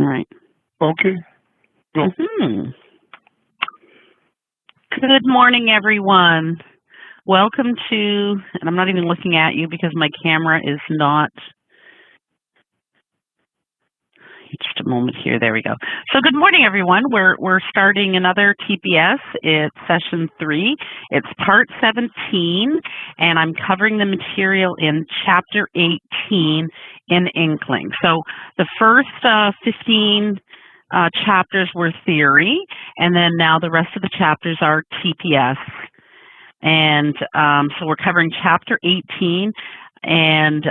All right. Okay. Go. Good morning, everyone. Welcome to, and I'm not even looking at you because my camera is not, just a moment here, there we go. So good morning, everyone. We're starting another TPS. It's session 3. It's part 17, and I'm covering the material in chapter 18 in Inkling. So the first 15 chapters were theory, and then now the rest of the chapters are TPS. And so we're covering chapter 18, and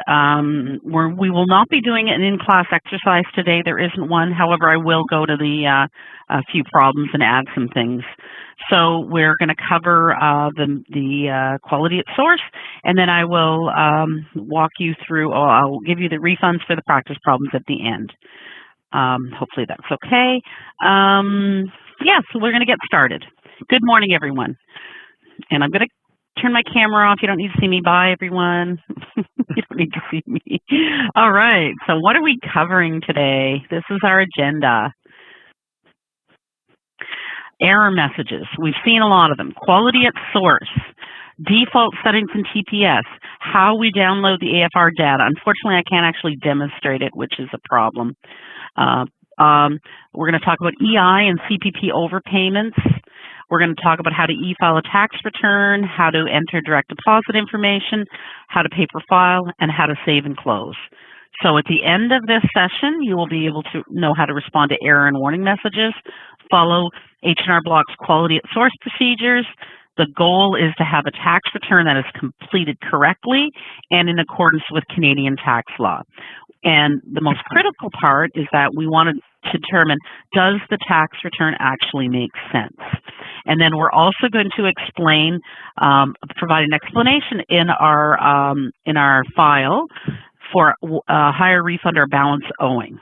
we will not be doing an in-class exercise today. There isn't one. However, I will go to the a few problems and add some things. So we're going to cover the quality at source, and then I will walk you through, or I'll give you the refunds for the practice problems at the end. Hopefully that's okay. Yeah, so we're going to get started. Good morning, everyone. And I'm going to turn my camera off. You don't need to see me. Bye, everyone. You don't need to see me. All right. So what are we covering today? This is our agenda. Error messages. We've seen a lot of them. Quality at source. Default settings in TPS. How we download the AFR data. Unfortunately, I can't actually demonstrate it, which is a problem. We're going to talk about EI and CPP overpayments. We're going to talk about how to e-file a tax return, how to enter direct deposit information, how to paper file, and how to save and close. So at the end of this session, you will be able to know how to respond to error and warning messages, follow H&R Block's quality at source procedures. The goal is to have a tax return that is completed correctly and in accordance with Canadian tax law. And the most critical part is that we want to determine, does the tax return actually make sense? And then we're also going to explain, provide an explanation in our file for a higher refund or balance owing.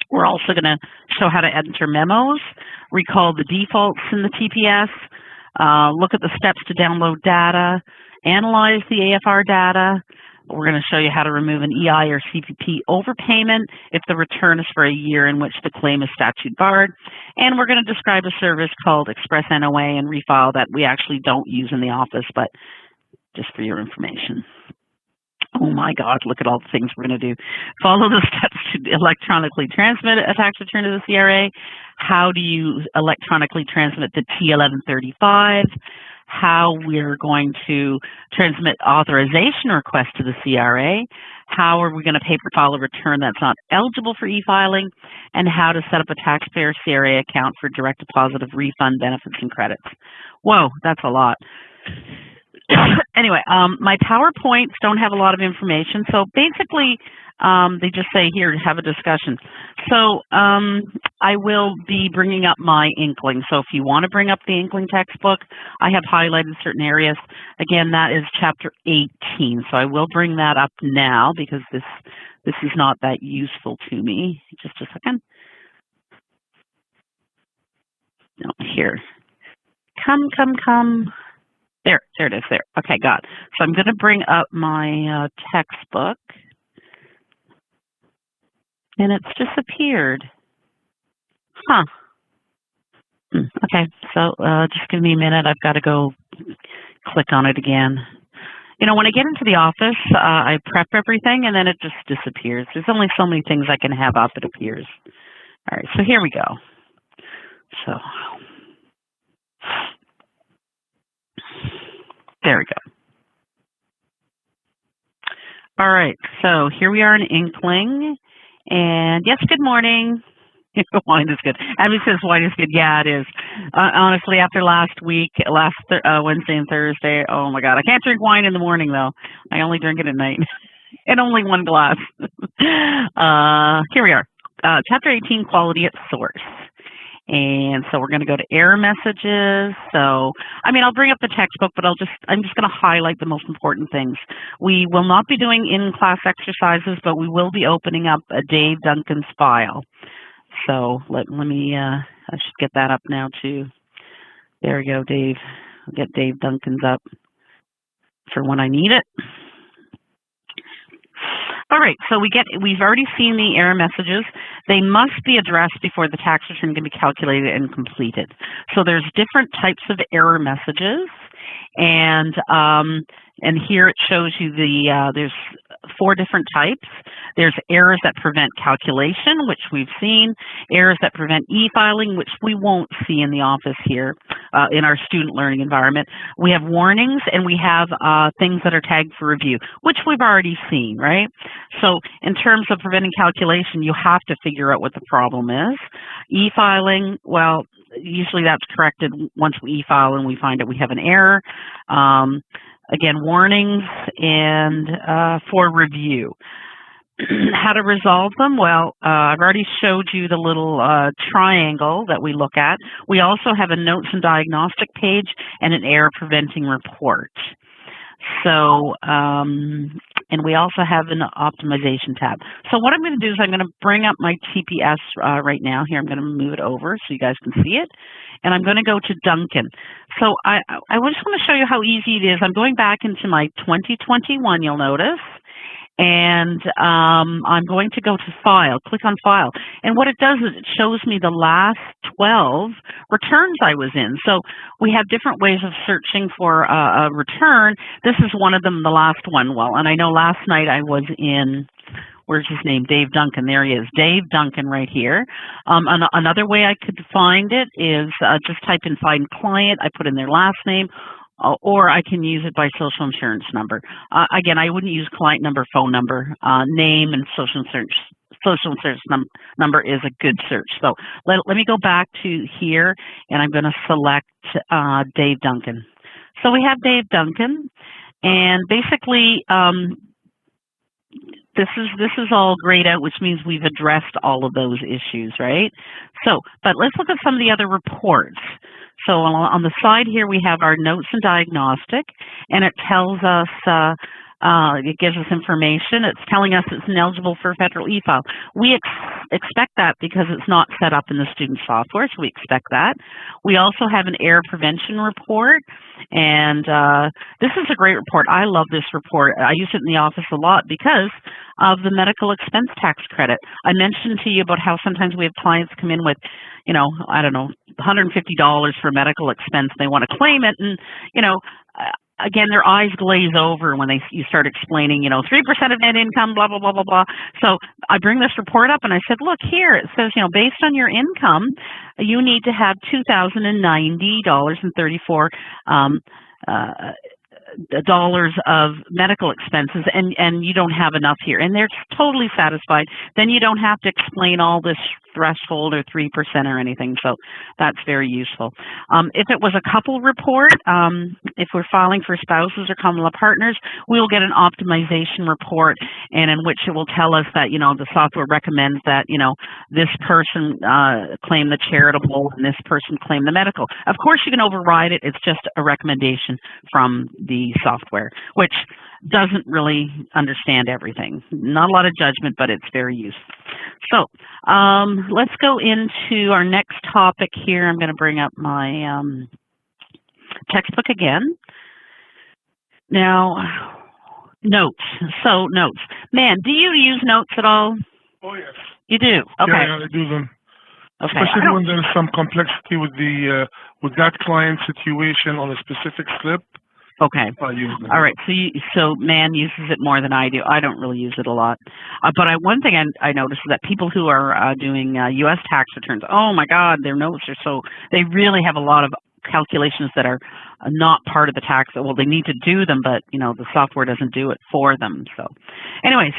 We're also going to show how to enter memos, recall the defaults in the TPS, look at the steps to download data, analyze the AFR data. We're going to show you how to remove an EI or CPP overpayment if the return is for a year in which the claim is statute barred. And we're going to describe a service called Express NOA and Refile that we actually don't use in the office, but just for your information. Oh my God, look at all the things we're going to do. Follow the steps to electronically transmit a tax return to the CRA. How do you electronically transmit the T1135? How we're going to transmit authorization requests to the CRA, how are we going to paper file a return that's not eligible for e-filing, and how to set up a taxpayer CRA account for direct deposit of refund benefits and credits. Whoa, that's a lot. Anyway, my PowerPoints don't have a lot of information, so basically they just say, here, have a discussion. So I will be bringing up my Inkling. So if you want to bring up the Inkling textbook, I have highlighted certain areas. Again, that is chapter 18. So I will bring that up now because this is not that useful to me. Just a second. No, here. Come. There it is, there. Okay, got it. So I'm going to bring up my textbook. And it's disappeared. Huh. Okay, so just give me a minute. I've got to go click on it again. You know, when I get into the office, I prep everything, and then it just disappears. There's only so many things I can have up, it appears. All right, so here we go. So, there we go. All right, so here we are in Inkling. And yes, good morning. Wine is good. Abby says wine is good. Yeah, it is. Honestly, after last week, Wednesday and Thursday, oh my God, I can't drink wine in the morning though. I only drink it at night, and only one glass. Here we are, chapter 18, quality at source. And so we're going to go to error messages. So, I mean, I'll bring up the textbook, but I'm just going to highlight the most important things. We will not be doing in-class exercises, but we will be opening up a Dave Duncan's file. So let me, I should get that up now too. There we go, Dave. I'll get Dave Duncan's up for when I need it. All right, so we've already seen the error messages. They must be addressed before the tax return can be calculated and completed. So there's different types of error messages, and here it shows you there's 4 different types. There's errors that prevent calculation, which we've seen, errors that prevent e-filing, which we won't see in the office here in our student learning environment. We have warnings, and we have things that are tagged for review, which we've already seen, right? So in terms of preventing calculation, you have to figure out what the problem is. E-filing, well, usually that's corrected once we e-file and we find out we have an error. Again, warnings and for review. How to resolve them? Well, I've already showed you the little triangle that we look at. We also have a notes and diagnostic page and an error preventing report. So, and we also have an optimization tab. So what I'm going to do is I'm going to bring up my TPS right now. Here, I'm going to move it over so you guys can see it. And I'm going to go to Duncan. So I just want to show you how easy it is. I'm going back into my 2021, you'll notice. And I'm going to go to File, click on File. And what it does is it shows me the last 12 returns I was in. So we have different ways of searching for a return. This is one of them, the last one. Well, and I know last night I was in, where's his name? Dave Duncan. There he is, Dave Duncan right here. Another way I could find it is just type in Find Client. I put in their last name. Or I can use it by social insurance number. Again, I wouldn't use client number, phone number, name, and social insurance number is a good search. So let me go back to here, and I'm going to select Dave Duncan. So we have Dave Duncan, and basically this is all grayed out, which means we've addressed all of those issues, right? So, but let's look at some of the other reports. So on the side here, we have our notes and diagnostic, and it tells us, it gives us information. It's telling us it's ineligible for federal e-file. We expect that because it's not set up in the student software, so we expect that. We also have an error prevention report, and this is a great report. I love this report. I use it in the office a lot because of the medical expense tax credit. I mentioned to you about how sometimes we have clients come in with, you know, I don't know, $150 for medical expense. They want to claim it, and, you know, again, their eyes glaze over when you start explaining, you know, 3% of net income, blah, blah, blah, blah, blah. So I bring this report up and I said, look here, it says, you know, based on your income, you need to have $2,090.34 dollars of medical expenses, and you don't have enough here, and they're totally satisfied. Then you don't have to explain all this threshold or 3% or anything, so that's very useful. If it was a couple report, if we're filing for spouses or common law partners, we will get an optimization report, and in which it will tell us that, you know, the software recommends that, you know, this person claim the charitable and this person claim the medical. Of course, you can override it. It's just a recommendation from the software, which doesn't really understand everything. Not a lot of judgment, but it's very useful. So let's go into our next topic here. I'm going to bring up my textbook again. Now, notes. So notes. Man, do you use notes at all? Oh, yes. You do? Okay. Yeah, I do them. Okay. Especially when there's some complexity with the with that client situation on a specific slip. Okay. All right. So Man uses it more than I do. I don't really use it a lot. But one thing I noticed is that people who are doing U.S. tax returns, oh my God, their notes are they really have a lot of calculations that are not part of the tax. Well, they need to do them, but, you know, the software doesn't do it for them. So anyway,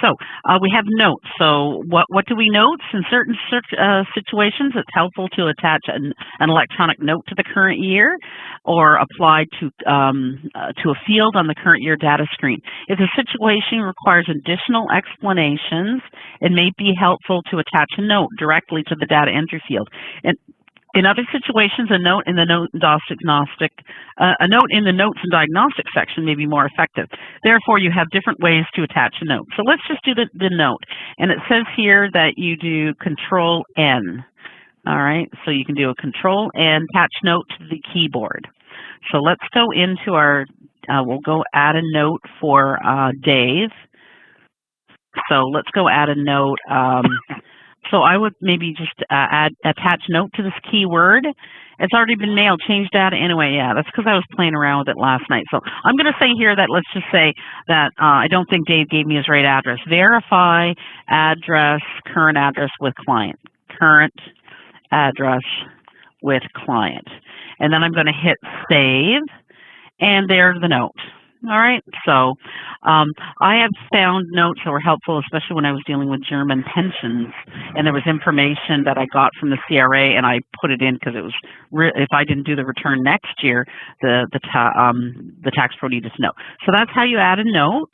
we have notes. So what do we note? In certain situations, it's helpful to attach an electronic note to the current year or apply to a field on the current year data screen. If the situation requires additional explanations, it may be helpful to attach a note directly to the data entry field. And in other situations, a note in the notes and diagnostic section may be more effective. Therefore, you have different ways to attach a note. So let's just do the note. And it says here that you do Control N. All right, so you can do a Control N, attach note to the keyboard. So let's go into our, we'll go add a note for Dave. So let's go add a note. So I would maybe just attach note to this keyword. It's already been mailed. Change data anyway. Yeah, that's because I was playing around with it last night. So I'm going to say here that let's just say that I don't think Dave gave me his right address. Verify address, current address with client. Current address with client. And then I'm going to hit save, and there's the note. All right, so I have found notes that were helpful, especially when I was dealing with German pensions, and there was information that I got from the CRA, and I put it in because it was if I didn't do the return next year, the tax pro needed to know. So that's how you add a note.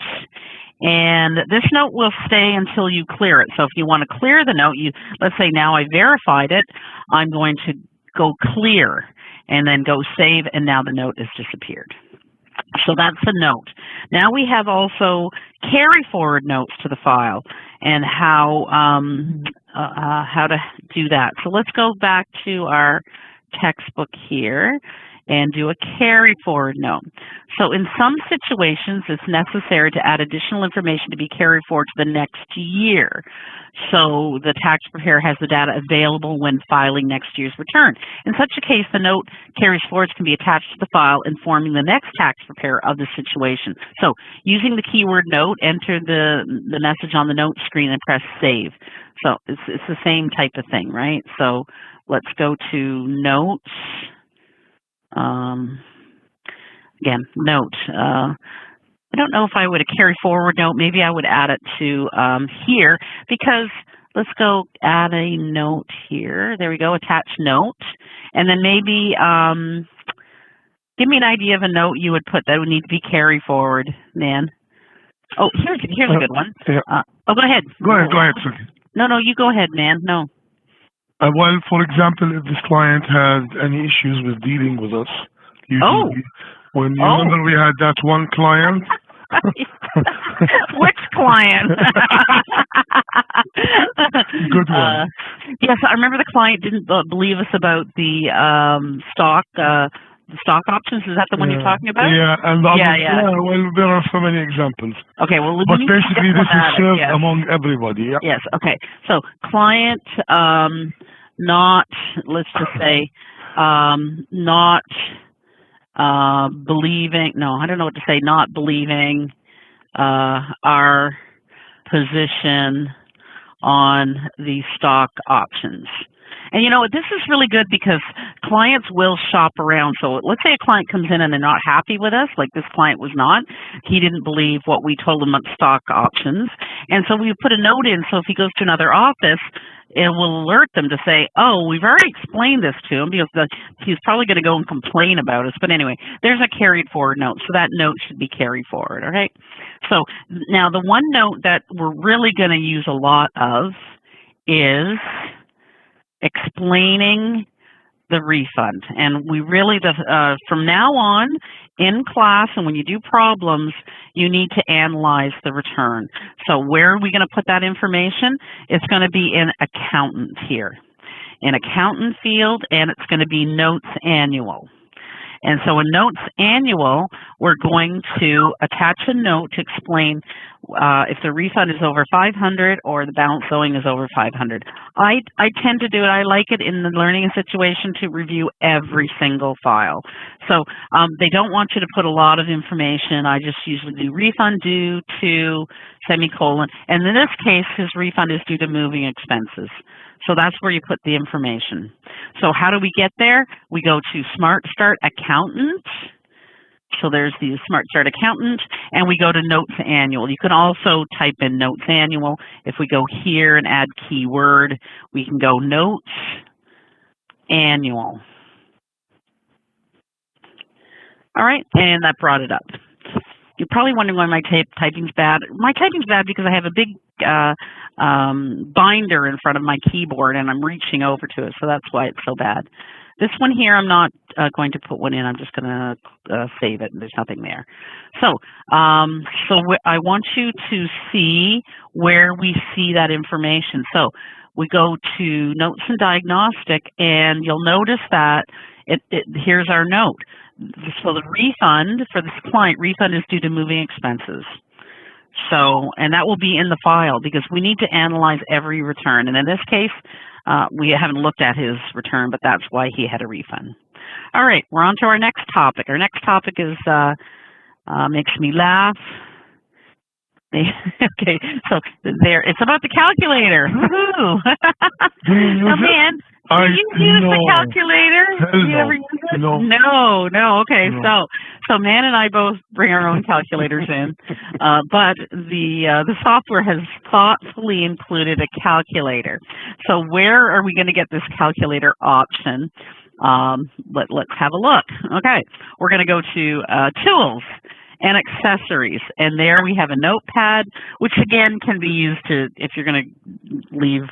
And this note will stay until you clear it. So if you want to clear the note, let's say now I verified it, I'm going to go clear and then go save, and now the note has disappeared. So that's the note. Now we have also carry forward notes to the file and how to do that. So let's go back to our textbook here and do a carry forward note. So in some situations, it's necessary to add additional information to be carried forward to the next year. So the tax preparer has the data available when filing next year's return. In such a case, the note carries forwards can be attached to the file, informing the next tax preparer of the situation. So using the keyword note, enter the message on the note screen and press save. So it's the same type of thing, right? So let's go to notes. Again, note. I don't know if I would carry forward note. Maybe I would add it to here, because let's go add a note here. There we go, attach note. And then maybe give me an idea of a note you would put that would need to be carried forward, man. Oh, here's a good one. Yeah. Oh, go ahead. Go ahead, sir. No, you go ahead, man. No. Well, for example, if this client has any issues with dealing with us, usually, when you remember we had that one client. Which client? Good one. Yes, I remember the client didn't believe us about the stock options. Is that the one you're talking about? Yeah, and well, there are so many examples. Okay, well, but basically this is shared among everybody. Yeah. Yes. Okay. So client, not, let's just say, not believing. No, I don't know what to say. Not believing our position on the stock options. And you know, this is really good because clients will shop around. So let's say a client comes in and they're not happy with us, like this client was not. He didn't believe what we told him about stock options. And so we put a note in, so if he goes to another office, it will alert them to say, oh, we've already explained this to him, because he's probably going to go and complain about us. But anyway, there's a carried forward note. So that note should be carried forward, all right? So now the one note that we're really going to use a lot of is explaining the refund. And we really, from now on in class, and when you do problems, you need to analyze the return. So where are we going to put that information? It's going to be in accountant here, in accountant field, and it's going to be notes annual. And so in notes annual, we're going to attach a note to explain if the refund is over 500 or the balance owing is over 500. I tend to do it. I like it in the learning situation to review every single file. So they don't want you to put a lot of information. I just usually do refund due to semicolon. And in this case, his refund is due to moving expenses. So that's where you put the information. So how do we get there? We go to Smart Start Accountant. So there's the Smart Start Accountant, and we go to Notes Annual. You can also type in Notes Annual. If we go here and add keyword, we can go Notes Annual. All right, and that brought it up. You're probably wondering why my typing's bad. My typing's bad because I have a big binder in front of my keyboard, and I'm reaching over to it, so that's why it's so bad. This one here, I'm not going to put one in. I'm just going to save it, and there's nothing there. So, I want you to see where we see that information. So we go to Notes and Diagnostic, and you'll notice that here's our note. So the refund for this client, refund is due to moving expenses. So, and that will be in the file because we need to analyze every return. And in this case, we haven't looked at his return, but that's why he had a refund. All right, we're on to our next topic. Our next topic is makes me laugh. Okay, so there, it's about the calculator. Woohoo! Oh, man, do you use the calculator? Hell Do you ever use it? no. No. Okay, No. so Man and I both bring our own calculators in, but the software has thoughtfully included a calculator. So where are we going to get this calculator option? Let's have a look. Okay, we're going to go to Tools and Accessories, and there we have a notepad, which again can be used to if you're going to leave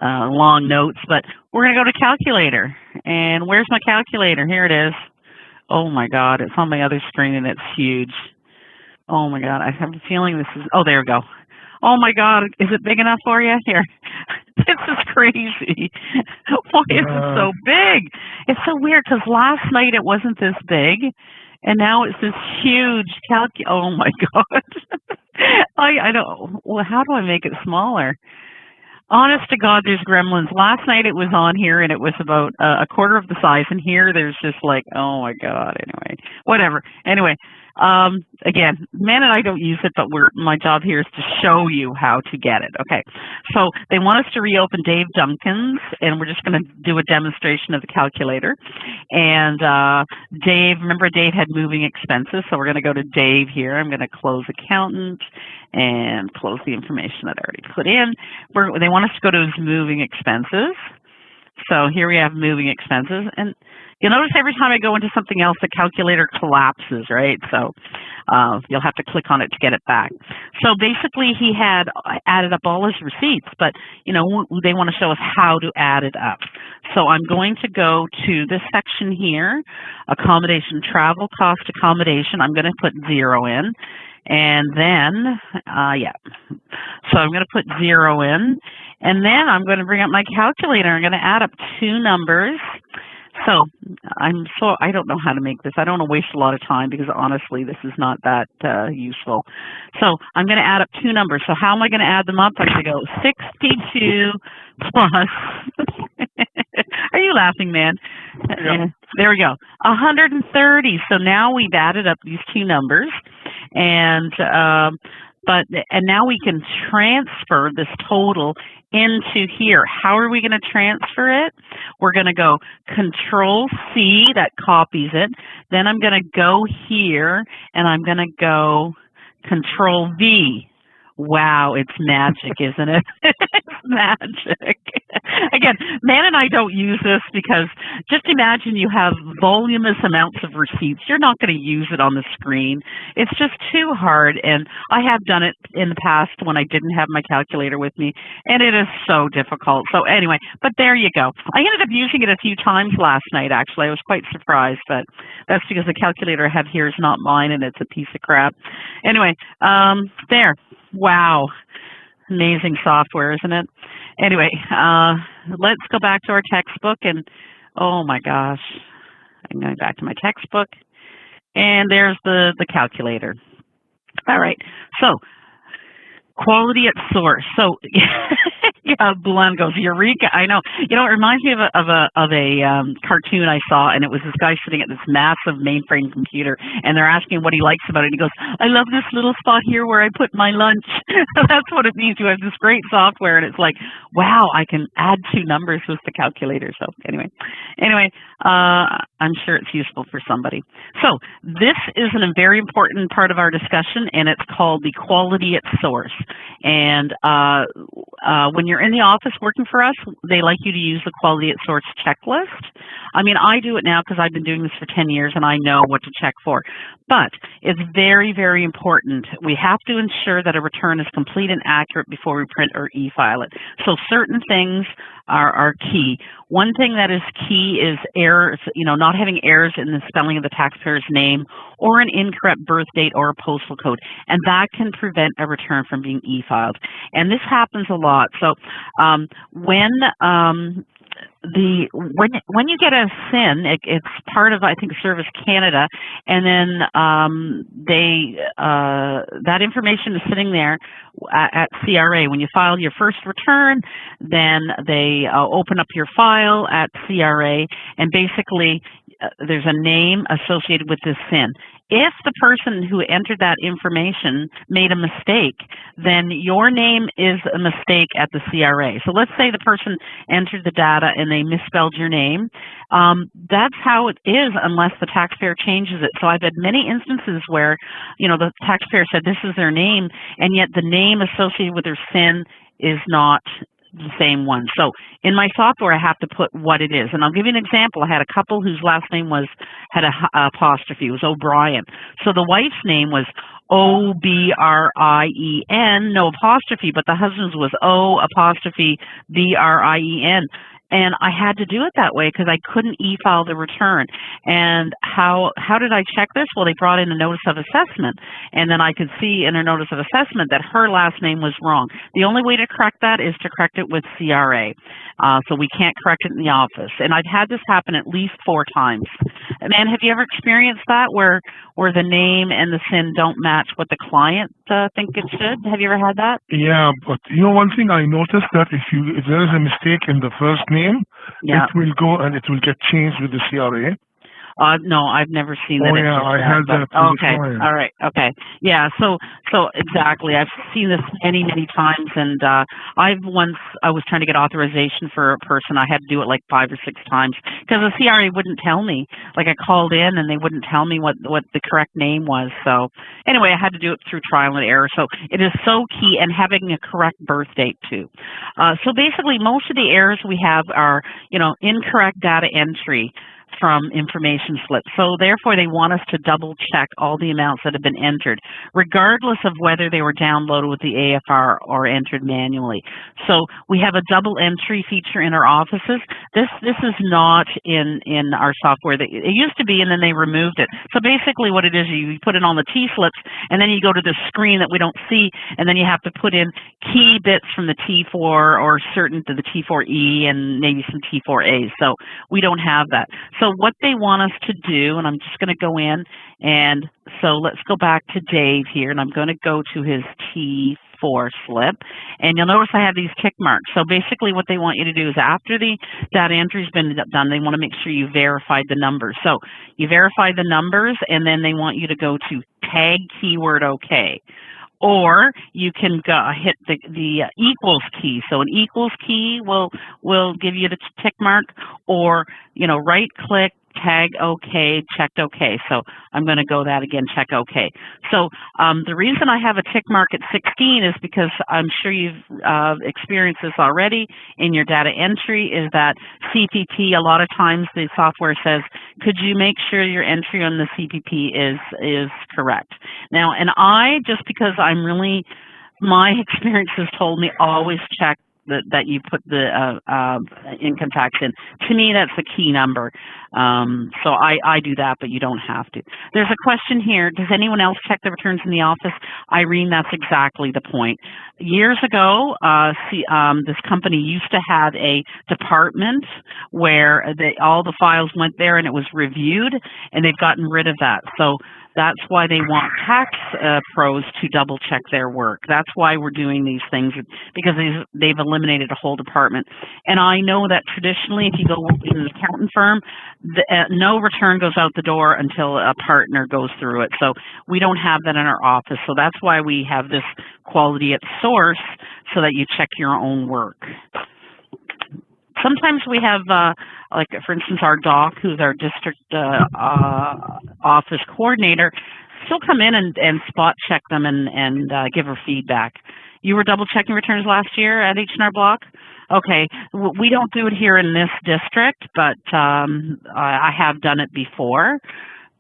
long notes, but we're going to go to Calculator. And where's my calculator? Here it is. Oh my God, it's on my other screen and it's huge. Oh my God, I have a feeling this is, oh, there we go. Oh my God, is it big enough for you? Here, this is crazy. Why is it so big? It's so weird because last night it wasn't this big, and now it's this huge oh my God. I don't, well, how do I make it smaller? Honest to God, there's gremlins. Last night it was on here and it was about a quarter of the size, and here there's just like, oh my God, anyway, whatever. Anyway, again, Man and I don't use it, but my job here is to show you how to get it. Okay, so they want us to reopen Dave Duncan's, and we're just going to do a demonstration of the calculator. And Dave, remember Dave had moving expenses, so we're going to go to Dave here. I'm going to close accountant and close the information that I already put in. They want us to go to his moving expenses. So here we have moving expenses, and you'll notice every time I go into something else, the calculator collapses, right? So you'll have to click on it to get it back. So basically, he had added up all his receipts, but you know they want to show us how to add it up. So I'm going to go to this section here, accommodation, travel cost accommodation. I'm going to put 0 in, and then so I'm going to put 0 in, and then I'm going to bring up my calculator. I'm going to add up 2 numbers. So I don't know how to make this. I don't want to waste a lot of time because honestly, this is not that useful. So I'm going to add up 2 numbers. So how am I going to add them up? I'm going to go 62 plus. Are you laughing, man? Yeah. There we go. 130. So now we've added up these 2 numbers, and now we can transfer this total into here. How are we going to transfer it? We're going to go Control C, that copies it. Then I'm going to go here and I'm going to go Control V. Wow, it's magic, isn't it? It's magic. Again, Man and I don't use this because just imagine you have voluminous amounts of receipts. You're not going to use it on the screen. It's just too hard, and I have done it in the past when I didn't have my calculator with me, and it is so difficult. So anyway, but there you go. I ended up using it a few times last night, actually. I was quite surprised, but that's because the calculator I have here is not mine, and it's a piece of crap. Anyway, there. Wow. Amazing software, isn't it? Anyway, let's go back to our textbook, and oh my gosh, I'm going back to my textbook, and there's the calculator. All right, so quality at source. So yeah, Belen goes, Eureka! I know. You know, it reminds me of a cartoon I saw, and it was this guy sitting at this massive mainframe computer, and they're asking what he likes about it. And he goes, "I love this little spot here where I put my lunch." That's what it means. You have this great software, and it's like, wow, I can add 2 numbers with the calculator. So anyway, I'm sure it's useful for somebody. So this is a very important part of our discussion, and it's called the quality at source. And when you're in the office working for us, they like you to use the quality at source checklist. I mean, I do it now because I've been doing this for 10 years and I know what to check for. But it's very, very important. We have to ensure that a return is complete and accurate before we print or e-file it. So certain things are key. One thing that is key is errors, not having errors in the spelling of the taxpayer's name or an incorrect birth date or a postal code. And that can prevent a return from being e-filed. And this happens a lot. So when when you get a SIN, it's part of, I think, Service Canada, and then that information is sitting there at CRA. When you file your first return, then they open up your file at CRA, and basically there's a name associated with this SIN. If the person who entered that information made a mistake, then your name is a mistake at the CRA. So let's say the person entered the data and they misspelled your name. That's how it is unless the taxpayer changes it. So I've had many instances where, the taxpayer said this is their name, and yet the name associated with their SIN is not the same one. So in my software, I have to put what it is. And I'll give you an example. I had a couple whose last name had a apostrophe. It was O'Brien. So the wife's name was O-B-R-I-E-N, no apostrophe, but the husband's was O''B-R-I-E-N. And I had to do it that way because I couldn't e-file the return. And how did I check this? Well, they brought in a notice of assessment, and then I could see in her notice of assessment that her last name was wrong. The only way to correct that is to correct it with CRA. So we can't correct it in the office. And I've had this happen at least 4 times. Man, have you ever experienced that where the name and the SIN don't match what the client think it should? Have you ever had that? Yeah, but one thing I noticed that if there is a mistake in the first name, yeah, it will go and it will get changed with the CRA. No, I've never seen that. Oh yeah, I had that. Okay, all right, okay, yeah. So exactly, I've seen this many times, and I was trying to get authorization for a person. I had to do it like 5 or 6 times because the CRA wouldn't tell me. Like I called in and they wouldn't tell me what the correct name was. So anyway, I had to do it through trial and error. So it is so key, and having a correct birth date too. So basically, most of the errors we have are incorrect data entry from information slips. So therefore, they want us to double check all the amounts that have been entered, regardless of whether they were downloaded with the AFR or entered manually. So we have a double entry feature in our offices. This is not in our software. It used to be, and then they removed it. So basically what it is, you put it on the T-slips, and then you go to the screen that we don't see, and then you have to put in key bits from the T4 or certain to the T4E and maybe some T4As. So we don't have that. So what they want us to do, and I'm just going to go in, and so let's go back to Dave here, and I'm going to go to his T4 slip, and you'll notice I have these tick marks. So basically what they want you to do is after the data entry's been done, they want to make sure you verified the numbers. So you verify the numbers, and then they want you to go to tag keyword OK. Or you can hit the equals key. So an equals key will give you the tick mark, or right click, tag OK, checked OK. So I'm going to go that again, check OK. So the reason I have a tick mark at 16 is because I'm sure you've experienced this already in your data entry, is that CPP, a lot of times the software says, could you make sure your entry on the CPP is correct? Now, and just because my experience has told me always check that you put the income tax in. To me, that's the key number. So I do that, but you don't have to. There's a question here. Does anyone else check the returns in the office? Irene, that's exactly the point. Years ago, this company used to have a department where all the files went there and it was reviewed, and they've gotten rid of that. So that's why they want tax pros to double check their work. That's why we're doing these things, because they've eliminated a whole department. And I know that traditionally, if you go work in an accountant firm, no return goes out the door until a partner goes through it. So we don't have that in our office. So that's why we have this quality at source, so that you check your own work. Sometimes we have, like, for instance, our doc, who's our district office coordinator, she'll come in and spot check them and give her feedback. You were double checking returns last year at H&R Block? Okay, we don't do it here in this district, but I have done it before.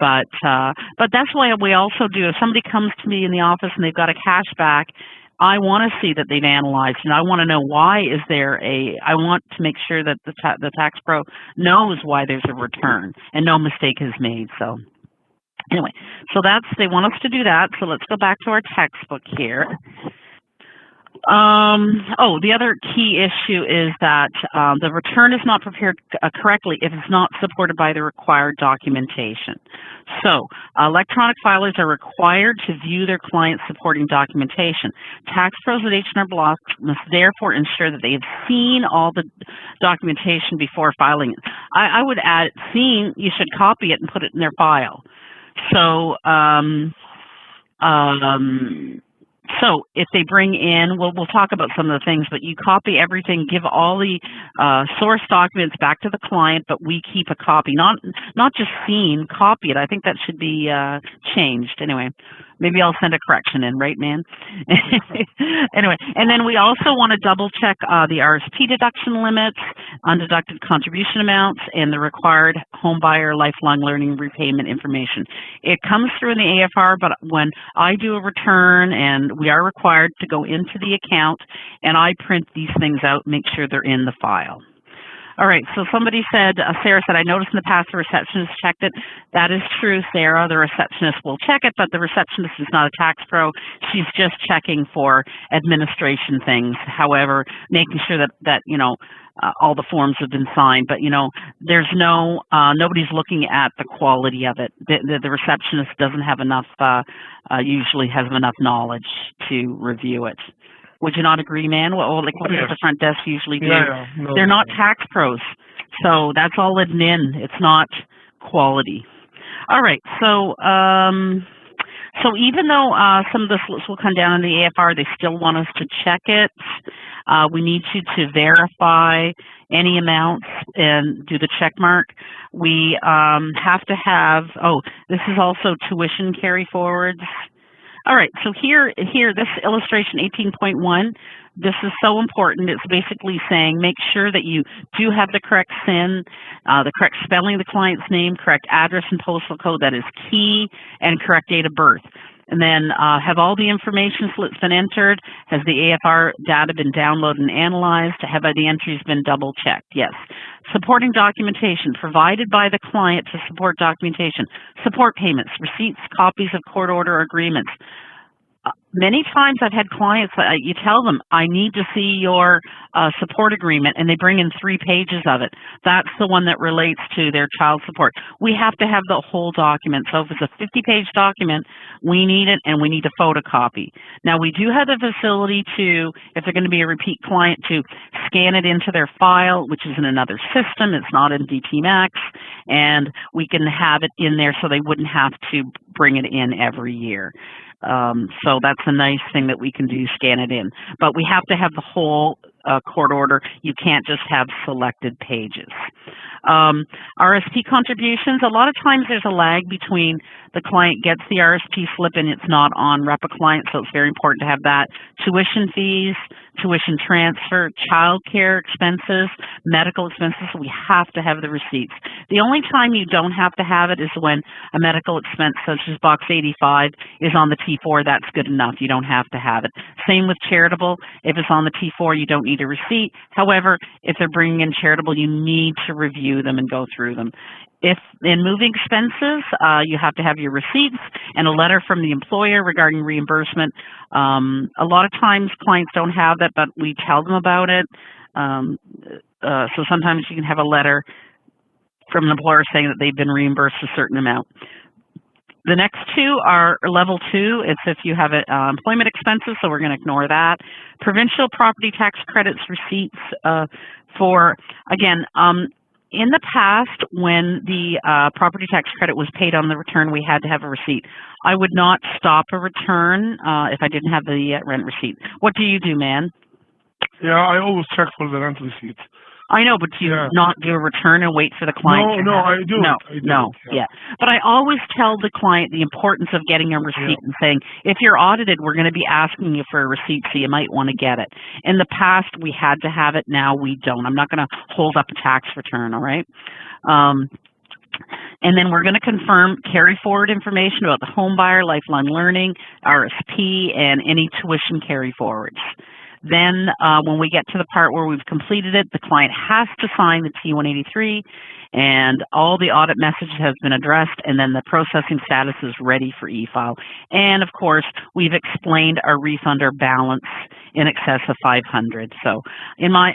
But that's why we also do, if somebody comes to me in the office and they've got a cashback, I want to see that they've analyzed, and I want to know why I want to make sure that the tax pro knows why there's a return and no mistake is made. So anyway, so they want us to do that. So let's go back to our textbook here. The other key issue is that the return is not prepared correctly if it's not supported by the required documentation. So, electronic filers are required to view their client's supporting documentation. Tax pros at H&R Block must therefore ensure that they have seen all the documentation before filing it. I would add, seen, you should copy it and put it in their file. So, so if they bring in, we'll talk about some of the things, but you copy everything, give all the source documents back to the client, but we keep a copy, not just seen, copy it. I think that should be changed. Anyway, maybe I'll send a correction in, right, man? Anyway, and then we also want to double check the RSP deduction limits, undeducted contribution amounts, and the required home buyer lifelong learning repayment information. It comes through in the AFR, but when I do a return, and we are required to go into the account, and I print these things out, make sure they're in the file. All right, so somebody said, Sarah said, I noticed in the past the receptionist checked it. That is true, Sarah. The receptionist will check it, but the receptionist is not a tax pro. She's just checking for administration things. However, making sure that you know, all the forms have been signed, but you know, there's no, nobody's looking at the quality of it. The receptionist doesn't have enough, usually has enough knowledge to review it. Would you not agree, man? What does the front desk usually do? Yeah, no, they're not tax pros, so that's all admin. It's not quality. All right, so so even though some of the slips will come down in the AFR, they still want us to check it. We need to verify any amounts and do the check mark. We have to have, this is also tuition carry forwards. All right, so here, this illustration 18.1, this is so important. It's basically saying make sure that you do have the correct SIN, the correct spelling of the client's name, correct address and postal code, that is key, and correct date of birth. And then have all the information slips been entered? Has the AFR data been downloaded and analyzed? Have the entries been double checked? Yes. Supporting documentation provided by the client to support documentation. Support payments, receipts, copies of court order agreements. Many times I've had clients, you tell them, I need to see your support agreement, and they bring in 3 pages of it. That's the one that relates to their child support. We have to have the whole document. So if it's a 50-page document, we need it, and we need a photocopy. Now, we do have the facility to, if they're going to be a repeat client, to scan it into their file, which is in another system. It's not in DTMax, and we can have it in there so they wouldn't have to bring it in every year. So that's a nice thing that we can do, scan it in. But we have to have the whole court order. You can't just have selected pages. RSP contributions, a lot of times there's a lag between the client gets the RSP slip and it's not on rep a client, so it's very important to have that. Tuition fees, tuition transfer, child care expenses, medical expenses, we have to have the receipts. The only time you don't have to have it is when a medical expense such as box 85 is on the T4, that's good enough. You don't have to have it. Same with charitable. If it's on the T4, you don't need a receipt. However, if they're bringing in charitable, you need to review them and go through them. If in moving expenses, you have to have your receipts and a letter from the employer regarding reimbursement. A lot of times clients don't have that, but we tell them about it. So sometimes you can have a letter from an employer saying that they've been reimbursed a certain amount. The next 2 are level 2. It's if you have employment expenses, so we're going to ignore that. Provincial property tax credits receipts for, again, in the past, when the property tax credit was paid on the return, we had to have a receipt. I would not stop a return if I didn't have the rent receipt. What do you do, man? Yeah, I always check for the rent receipt. I know, but do you not do a return and wait for the client? No, I do. Yeah. But I always tell the client the importance of getting a receipt and saying, if you're audited, we're going to be asking you for a receipt, so you might want to get it. In the past, we had to have it. Now we don't. I'm not going to hold up a tax return, all right? And then we're going to confirm carry forward information about the home buyer, lifelong learning, RSP, and any tuition carry forwards. Then when we get to the part where we've completed it, the client has to sign the T183, and all the audit message has been addressed, and then the processing status is ready for e-file. And of course, we've explained our refund or balance in excess of 500. So in my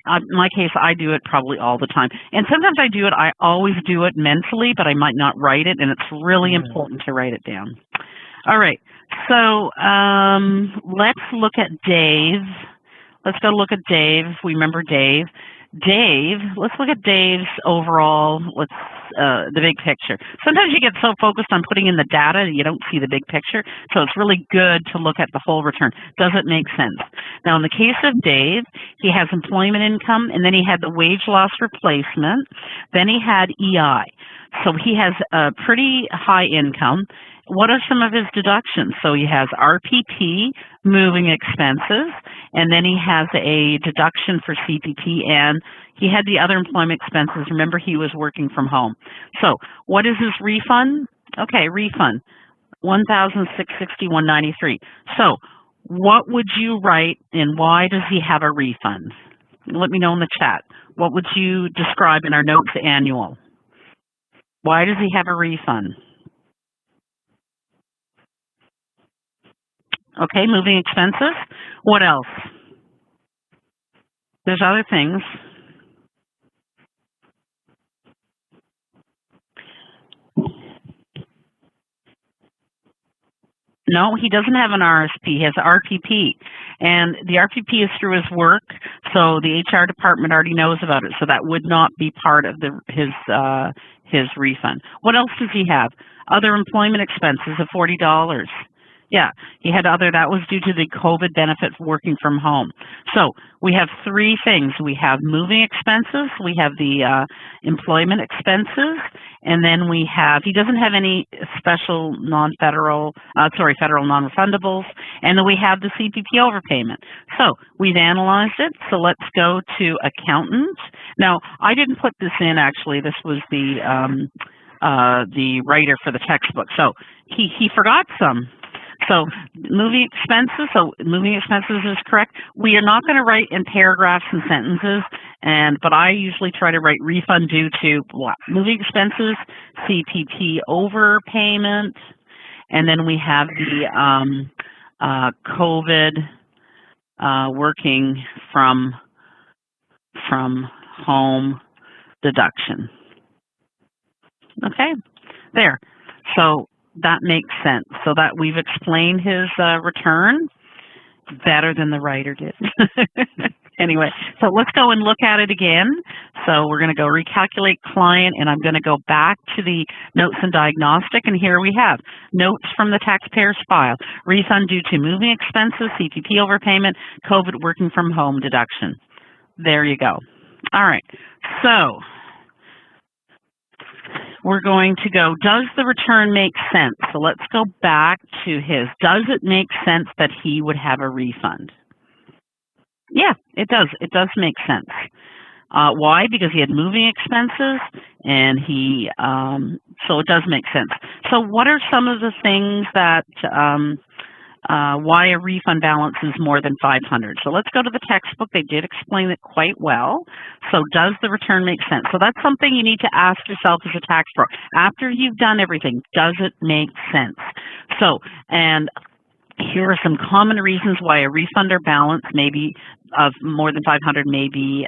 case, I do it probably all the time. And sometimes I always do it mentally, but I might not write it, and it's really important to write it down. All right, so let's look at Dave. Let's go look at Dave. If we remember Dave. Let's look at Dave's overall, the big picture. Sometimes you get so focused on putting in the data, you don't see the big picture. So it's really good to look at the whole return. Does it make sense? Now, in the case of Dave, he has employment income, and then he had the wage loss replacement. Then he had EI. So he has a pretty high income. What are some of his deductions? So he has RPP, moving expenses, and then he has a deduction for CPP, and he had the other employment expenses. Remember, he was working from home. So what is his refund? Okay, refund, $1,661.93. So what would you write, and why does he have a refund? Let me know in the chat. What would you describe in our notes annual? Why does he have a refund? Okay, moving expenses. What else? There's other things. No, he doesn't have an RSP. He has RPP. And the RPP is through his work, so the HR department already knows about it. So that would not be part of his refund. What else does he have? Other employment expenses of $40. Yeah, he had that was due to the COVID benefit working from home. So we have three things. We have moving expenses, we have the employment expenses, and then we have, he doesn't have any special federal non-refundables, and then we have the CPP overpayment. So we've analyzed it, so let's go to accountant. Now, I didn't put this in actually, this was the writer for the textbook. So he forgot some. So moving expenses is correct. We are not going to write in paragraphs and sentences, but I usually try to write refund due to moving expenses, CPP overpayment, and then we have the COVID working from home deduction. Okay, there. So that makes sense. So that we've explained his return better than the writer did. Anyway, so let's go and look at it again. So we're going to go recalculate client, and I'm going to go back to the notes and diagnostic, and here we have notes from the taxpayer's file. Refund due to moving expenses, CPP overpayment, COVID working from home deduction. There you go. All right. So we're going to go, does the return make sense? So let's go back to his. Does it make sense that he would have a refund? Yeah, it does. It does make sense. Why? Because he had moving expenses, and so it does make sense. So what are some of the things that, why a refund balance is more than 500? So let's go to the textbook. They did explain it quite well. So does the return make sense? So that's something you need to ask yourself as a tax pro. After you've done everything, does it make sense? So, and here are some common reasons why a refund or balance may be of more than 500 may be,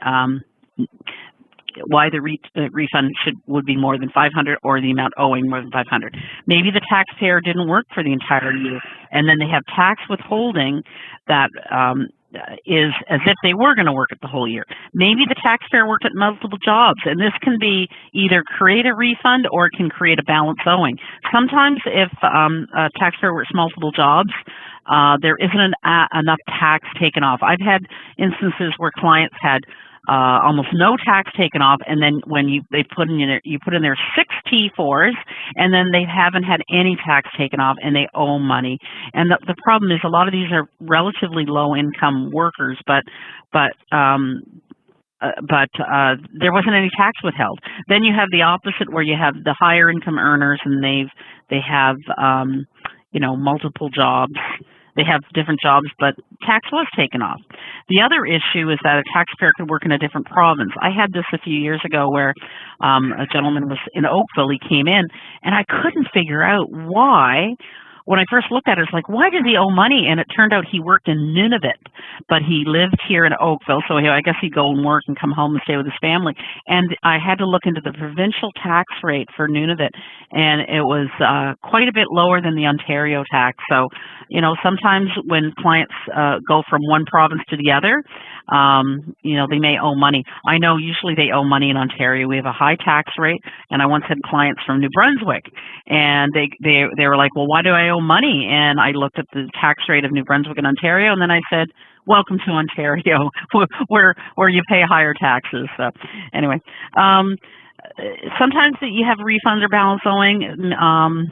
why the refund would be more than 500 or the amount owing more than 500. Maybe the taxpayer didn't work for the entire year, and then they have tax withholding that is as if they were going to work it the whole year. Maybe the taxpayer worked at multiple jobs, and this can be either create a refund or it can create a balance owing. Sometimes if a taxpayer works multiple jobs, there isn't enough tax taken off. I've had instances where clients had almost no tax taken off, and then when you put in their 6 T4s, and then they haven't had any tax taken off, and they owe money. And the problem is a lot of these are relatively low income workers, but there wasn't any tax withheld. Then you have the opposite, where you have the higher income earners, and they have multiple jobs. They have different jobs, but tax was taken off. The other issue is that a taxpayer could work in a different province. I had this a few years ago where a gentleman was in Oakville. He came in, and I couldn't figure out why. When I first looked at it, it's like, why does he owe money? And it turned out he worked in Nunavut, but he lived here in Oakville, so I guess he'd go and work and come home and stay with his family. And I had to look into the provincial tax rate for Nunavut, and it was quite a bit lower than the Ontario tax. So, you know, sometimes when clients go from one province to the other, you know, they may owe money. I know usually they owe money in Ontario. We have a high tax rate, and I once had clients from New Brunswick, and they were like, well, why do I owe money? And I looked at the tax rate of New Brunswick and Ontario, and then I said, welcome to Ontario, where you pay higher taxes. So anyway, sometimes you have refunds or balance owing.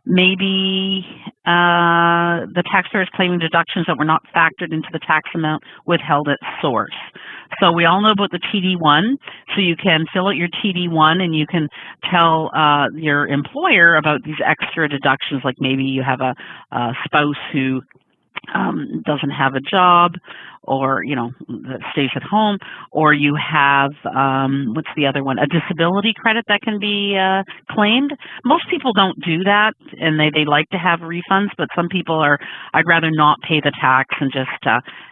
Maybe the taxpayer is claiming deductions that were not factored into the tax amount withheld at source. So we all know about the TD1. So you can fill out your TD1 and you can tell your employer about these extra deductions, like maybe you have a spouse who doesn't have a job, or, you know, that stays at home, or you have, what's the other one, a disability credit that can be claimed. Most people don't do that, and they like to have refunds, but some people are, I'd rather not pay the tax and just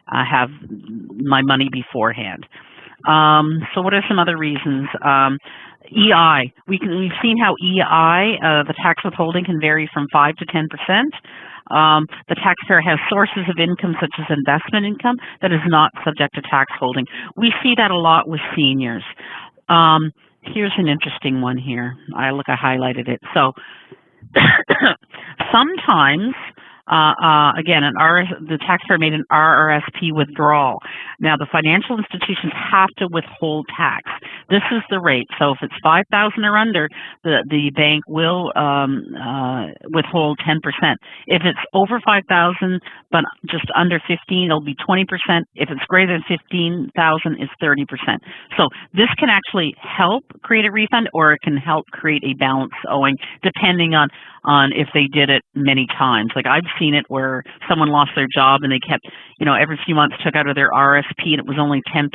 have my money beforehand. So what are some other reasons? EI. We've seen how EI, the tax withholding, can vary from 5 to 10%. The taxpayer has sources of income such as investment income that is not subject to tax holding. We see that a lot with seniors. Here's an interesting one here. I highlighted it. So sometimes, again, the taxpayer made an RRSP withdrawal. Now, the financial institutions have to withhold tax. This is the rate. So if it's $5,000 or under, the bank will withhold 10%. If it's over $5,000 but just under 15, it'll be 20%. If it's greater than 15,000, it's 30%. So this can actually help create a refund, or it can help create a balance owing, depending on if they did it many times. Like I've seen it where someone lost their job and they kept, you know, every few months took out of their RSP and it was only 10%.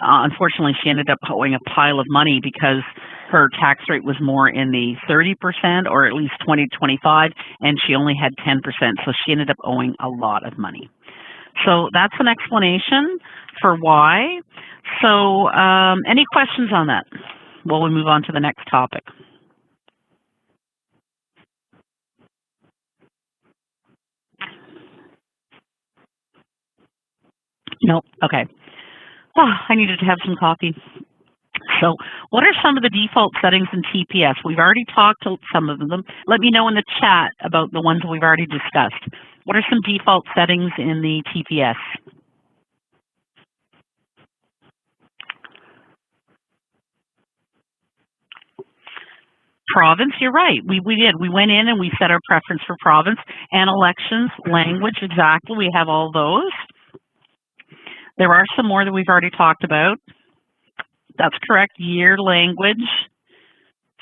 Unfortunately, she ended up owing a pile of money because her tax rate was more in the 30% or at least 20 to 25, and she only had 10%. So she ended up owing a lot of money. So that's an explanation for why. So any questions on that? Well, we move on to the next topic. Nope. Okay. Oh, I needed to have some coffee. So what are some of the default settings in TPS? We've already talked to some of them. Let me know in the chat about the ones we've already discussed. What are some default settings in the TPS? Province, you're right. We did. We went in and we set our preference for province and elections, language, exactly. We have all those. There are some more that we've already talked about. That's correct. Year, language,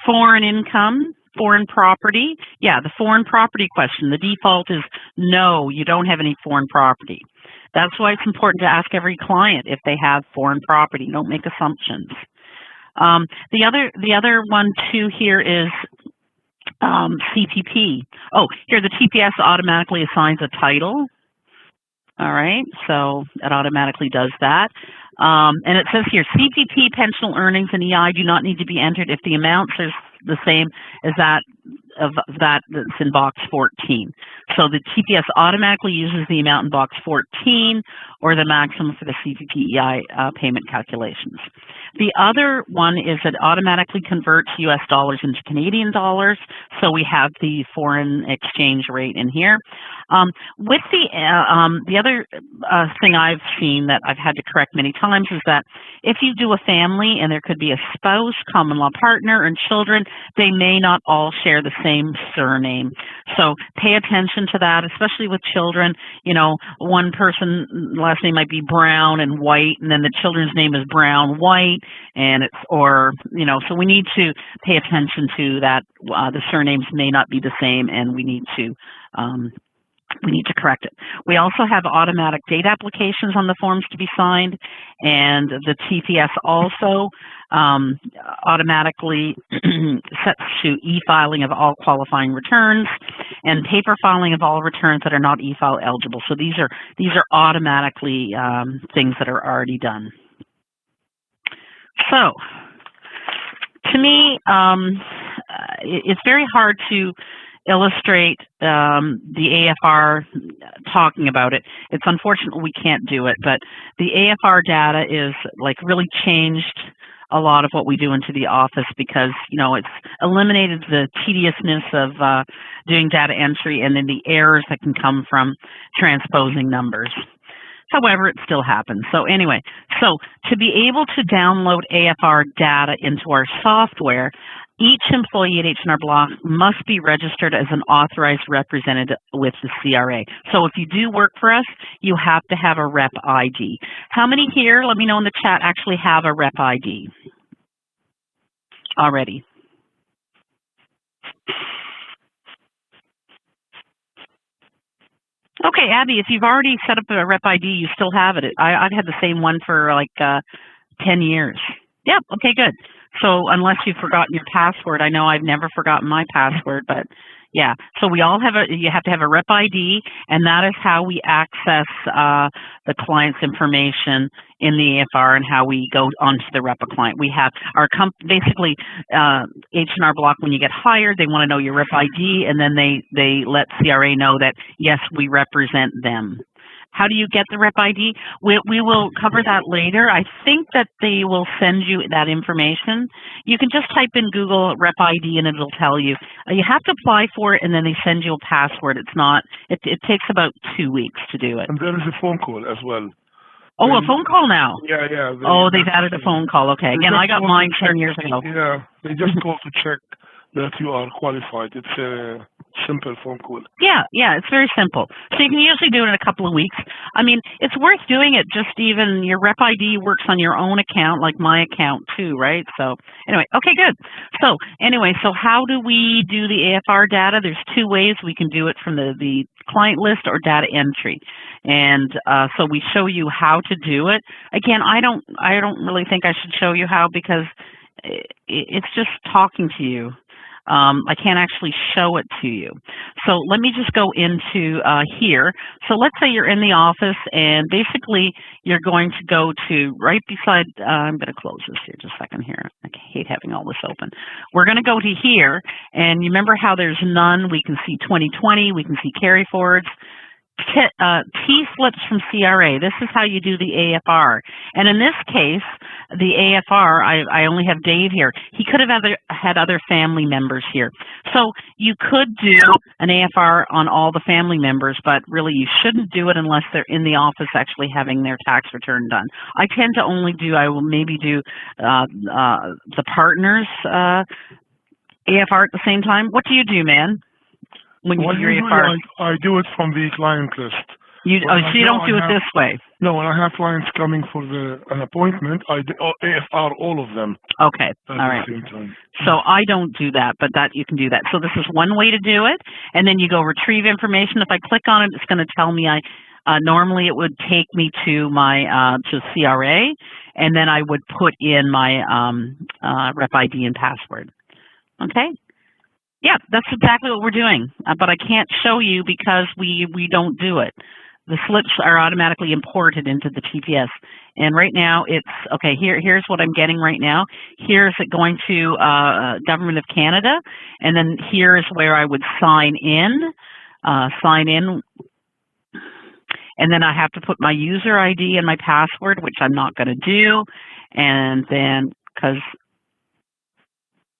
foreign income, foreign property. Yeah, the foreign property question. The default is no, you don't have any foreign property. That's why it's important to ask every client if they have foreign property. Don't make assumptions. The other one too here is CPP. Oh, here the TPS automatically assigns a title. All right, so it automatically does that. And it says here, CPP, pensional earnings, and EI do not need to be entered if the amounts are the same as that's in box 14. So the TPS automatically uses the amount in box 14 or the maximum for the CPP EI payment calculations. The other one is it automatically converts US dollars into Canadian dollars, so we have the foreign exchange rate in here. With the other thing I've seen that I've had to correct many times is that if you do a family and there could be a spouse, common law partner, and children, they may not all share the same surname. So pay attention to that, especially with children. You know, one person last name might be Brown and White, and then the children's name is Brown White, and so we need to pay attention to that. The surnames may not be the same, and we need to We need to correct it. We also have automatic date applications on the forms to be signed, and the TPS also automatically sets to e-filing of all qualifying returns and paper filing of all returns that are not e-file eligible. So these are automatically things that are already done. So, to me, it's very hard to illustrate the AFR talking about it. It's unfortunate we can't do it, but the AFR data is like really changed a lot of what we do into the office because, you know, it's eliminated the tediousness of doing data entry and then the errors that can come from transposing numbers. However, it still happens. So anyway, so to be able to download AFR data into our software, each employee at H&R Block must be registered as an authorized representative with the CRA. So if you do work for us, you have to have a rep ID. How many here, let me know in the chat, actually have a rep ID already? Okay, Abby, if you've already set up a rep ID, you still have it. I've had the same one for like 10 years. Yep, okay, good. So unless you've forgotten your password, I know I've never forgotten my password, but yeah. So we all have you have to have a rep ID, and that is how we access the client's information in the AFR and how we go onto the rep a client. We have our basically H&R Block, when you get hired, they want to know your rep ID, and then they let CRA know that, yes, we represent them. How do you get the rep ID? We will cover that later. I think that they will send you that information. You can just type in Google rep ID and it'll tell you. You have to apply for it and then they send you a password. It's not, it takes about 2 weeks to do it. And there is a phone call as well. Oh, a phone call now? Yeah, yeah. They've added a phone call. Okay. Again, I got mine 10 years ago. Yeah, they just call to check that you are qualified. It's a simple phone call. Yeah, it's very simple. So you can usually do it in a couple of weeks. I mean, it's worth doing it. Just even your rep ID works on your own account, like my account too, right? So anyway, okay, good. So anyway, so how do we do the AFR data? There's two ways we can do it, from the client list or data entry. And so we show you how to do it. Again, I don't really think I should show you how, because it's just talking to you. I can't actually show it to you. So let me just go into here. So let's say you're in the office and basically you're going to go to right beside, I'm going to close this here just a second here. I hate having all this open. We're going to go to here, and you remember how there's none? We can see 2020, we can see carry forwards. T-slips from CRA. This is how you do the AFR. And in this case, the AFR, I only have Dave here. He could have had other family members here. So you could do an AFR on all the family members, but really you shouldn't do it unless they're in the office actually having their tax return done. I tend to only do, I will maybe do the partners AFR at the same time. What do you do, man? When you do your AFR? I do it from the client list. So you don't do it this way? No, when I have clients coming for an appointment, I do AFR all of them. Okay, all right. At the same time. So I don't do that, but you can do that. So this is one way to do it, and then you go retrieve information. If I click on it, it's going to tell me normally it would take me to my to CRA, and then I would put in my rep ID and password. Okay. Yeah, that's exactly what we're doing, but I can't show you because we don't do it. The slips are automatically imported into the TPS, and right now it's, okay, here's what I'm getting right now. Here's it going to Government of Canada, and then here's where I would sign in, and then I have to put my user ID and my password, which I'm not going to do, and then, because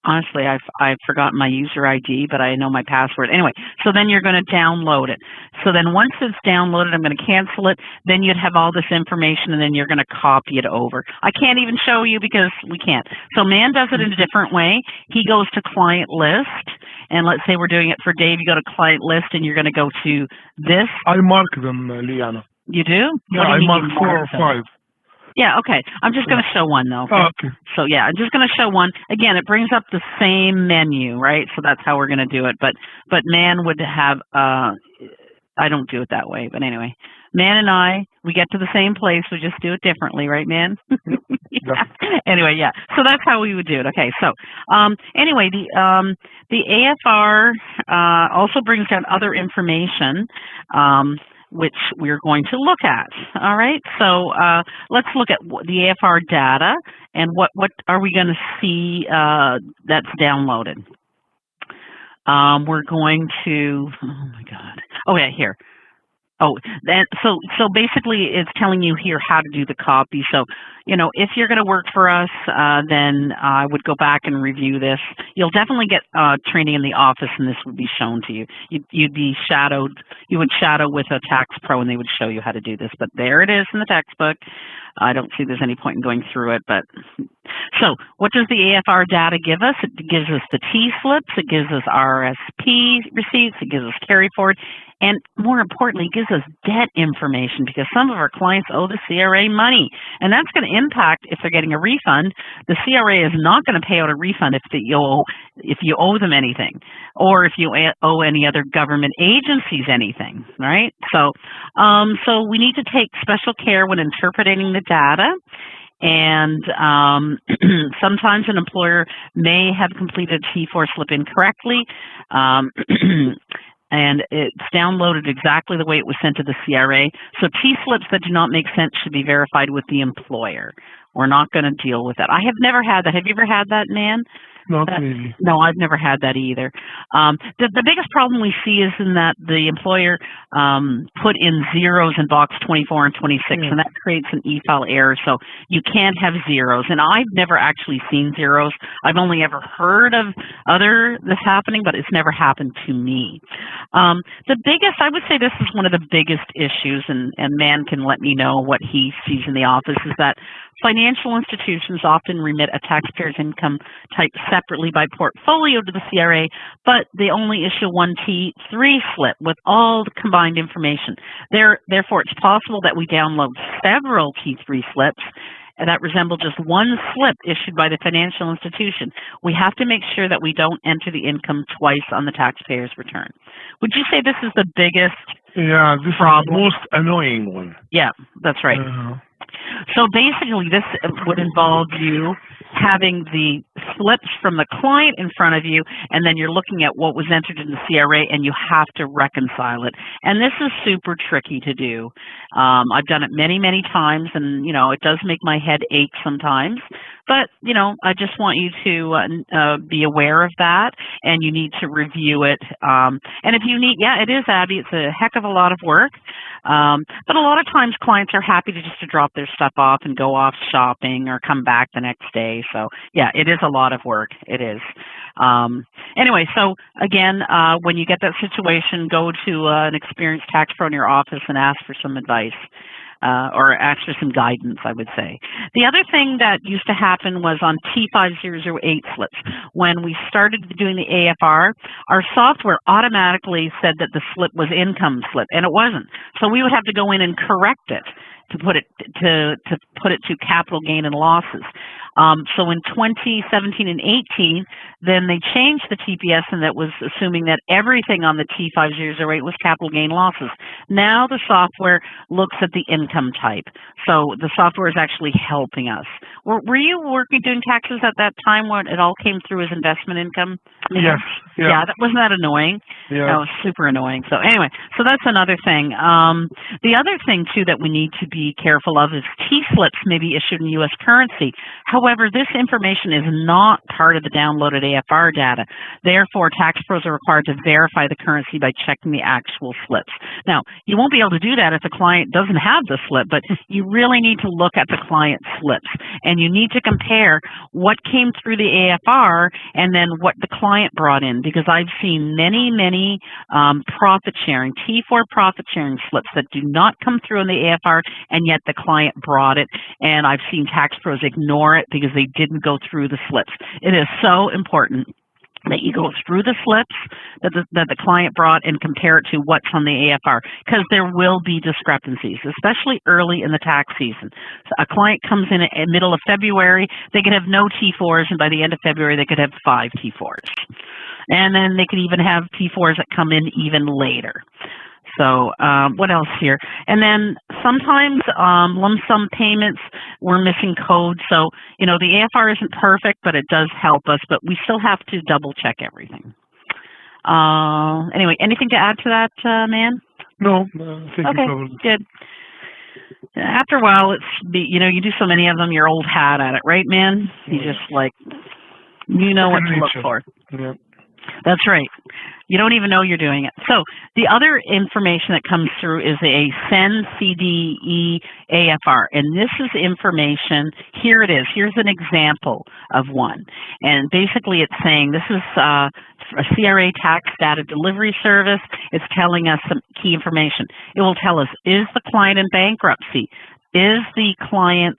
honestly, I've forgotten my user ID, but I know my password. Anyway, so then you're going to download it. So then once it's downloaded, I'm going to cancel it. Then you'd have all this information, and then you're going to copy it over. I can't even show you because we can't. So Man does it in a different way. He goes to client list, and let's say we're doing it for Dave. You go to client list, and you're going to go to this. I mark them, Liana. You do? Yeah, I mark 4 or 5. Yeah, okay. I'm just going to show one, though. Okay? Okay. So, yeah, I'm just going to show one. Again, it brings up the same menu, right? So that's how we're going to do it. But Man would have, I don't do it that way, but anyway. Man and I, we get to the same place, we just do it differently, right, Man? Yeah. Anyway, yeah. So that's how we would do it. Okay, so anyway, the AFR also brings down other information, which we're going to look at. All right, so let's look at the AFR data and what are we going to see that's downloaded. We're going to, oh my God. Oh yeah, here. Oh, so basically it's telling you here how to do the copy. So, you know, if you're going to work for us, then I would go back and review this. You'll definitely get training in the office, and this would be shown to you. You'd be shadowed. You would shadow with a tax pro, and they would show you how to do this. But there it is in the textbook. I don't see there's any point in going through it, but so what does the AFR data give us? It gives us the T-slips, it gives us RSP receipts, it gives us carry forward, and more importantly, it gives us debt information because some of our clients owe the CRA money, and that's going to impact if they're getting a refund. The CRA is not going to pay out a refund if you owe them anything, or if you owe any other government agencies anything, right? So, so we need to take special care when interpreting the data. And sometimes an employer may have completed a T4 slip incorrectly, and it's downloaded exactly the way it was sent to the CRA. So T-slips that do not make sense should be verified with the employer. We're not going to deal with that. I have never had that. Have you ever had that, Man? Not really. No, I've never had that either. The biggest problem we see is in that the employer put in zeros in box 24 and 26, and that creates an e-file error, so you can't have zeros. And I've never actually seen zeros. I've only ever heard of this happening, but it's never happened to me. The biggest, I would say this is one of the biggest issues, and Man can let me know what he sees in the office, is that financial institutions often remit a taxpayer's income type separately by portfolio to the CRA, but they only issue one T3 slip with all the combined information. Therefore, it's possible that we download several T3 slips that resemble just one slip issued by the financial institution. We have to make sure that we don't enter the income twice on the taxpayer's return. Would you say this is the biggest Yeah, this problem? is the most annoying one. Yeah, that's right. So basically, this would involve you having the slips from the client in front of you, and then you're looking at what was entered in the CRA, and you have to reconcile it. And this is super tricky to do. I've done it many, many times, and, you know, it does make my head ache sometimes. But, you know, I just want you to be aware of that, and you need to review it. And if you need, yeah, it is, Abby. It's a heck of a lot of work. But a lot of times clients are happy to just to drop their stuff off and go off shopping or come back the next day. So, yeah, it is a lot of work. It is. Anyway, so again, when you get that situation, go to an experienced tax pro in your office and ask for some advice. Or ask for some guidance, I would say. The other thing that used to happen was on T5008 slips. When we started doing the AFR, our software automatically said that the slip was income slip, and it wasn't. So we would have to go in and correct it to put it to capital gain and losses. So in 2017 and 18, then they changed the TPS, and that was assuming that everything on the T5008 was capital gain losses. Now the software looks at the income type. So the software is actually helping us. Were you doing taxes at that time when it all came through as investment income? Yes. Yeah, wasn't that annoying? Yeah. That was super annoying. So anyway, so that's another thing. The other thing, too, that we need to be careful of is T-slips may be issued in U.S. currency. However, this information is not part of the downloaded AFR data. Therefore, tax pros are required to verify the currency by checking the actual slips. Now, you won't be able to do that if the client doesn't have the slip, but you really need to look at the client's slips, and you need to compare what came through the AFR and then what the client brought in, because I've seen many, many profit sharing, T4 profit sharing slips that do not come through in the AFR, and yet the client brought it, and I've seen tax pros ignore it because they didn't go through the slips. It is so important that you go through the slips that the client brought and compare it to what's on the AFR, because there will be discrepancies, especially early in the tax season. So a client comes in the middle of February, they could have no T4s, and by the end of February, they could have 5 T4s. And then they could even have T4s that come in even later. So what else here? And then sometimes lump sum payments, we're missing code. So, the AFR isn't perfect, but it does help us, but we still have to double check everything. Anyway, anything to add to that, man? No, I think okay, you covered it. Good. After a while, you do so many of them, you're old hat at it, right, man? You just what to look for. Yeah. That's right. You don't even know you're doing it. So the other information that comes through is a SEN CDE AFR. And this is information, here it is. Here's an example of one. And basically it's saying this is a CRA tax data delivery service. It's telling us some key information. It will tell us, is the client in bankruptcy? Is the client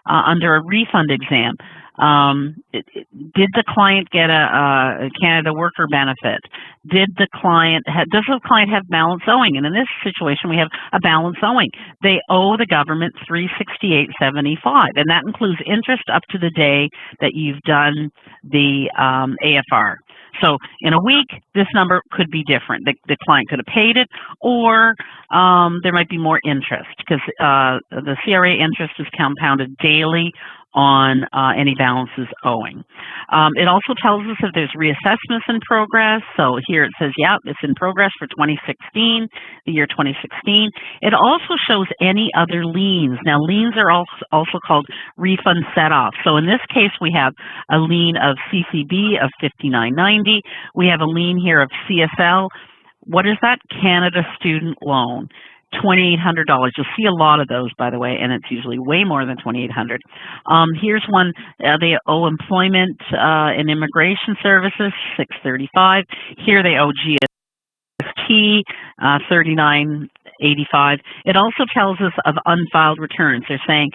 under a refund exam? Did the client get a Canada worker benefit? Does the client have balance owing? And in this situation, we have a balance owing. They owe the government $368.75, and that includes interest up to the day that you've done the AFR. So in a week, this number could be different. The client could have paid it, or there might be more interest, because the CRA interest is compounded daily on any balances owing. It also tells us if there's reassessments in progress. So here it says, yeah, it's in progress for 2016, the year 2016. It also shows any other liens. Now, liens are also called refund set-off. So in this case, we have a lien of CCB of $59.90. We have a lien here of CSL. What is that? Canada Student Loan. $2,800. You'll see a lot of those, by the way, and it's usually way more than $2,800. Here's one. They owe Employment and Immigration Services, $635. Here they owe GST, $39.85. It also tells us of unfiled returns. They're saying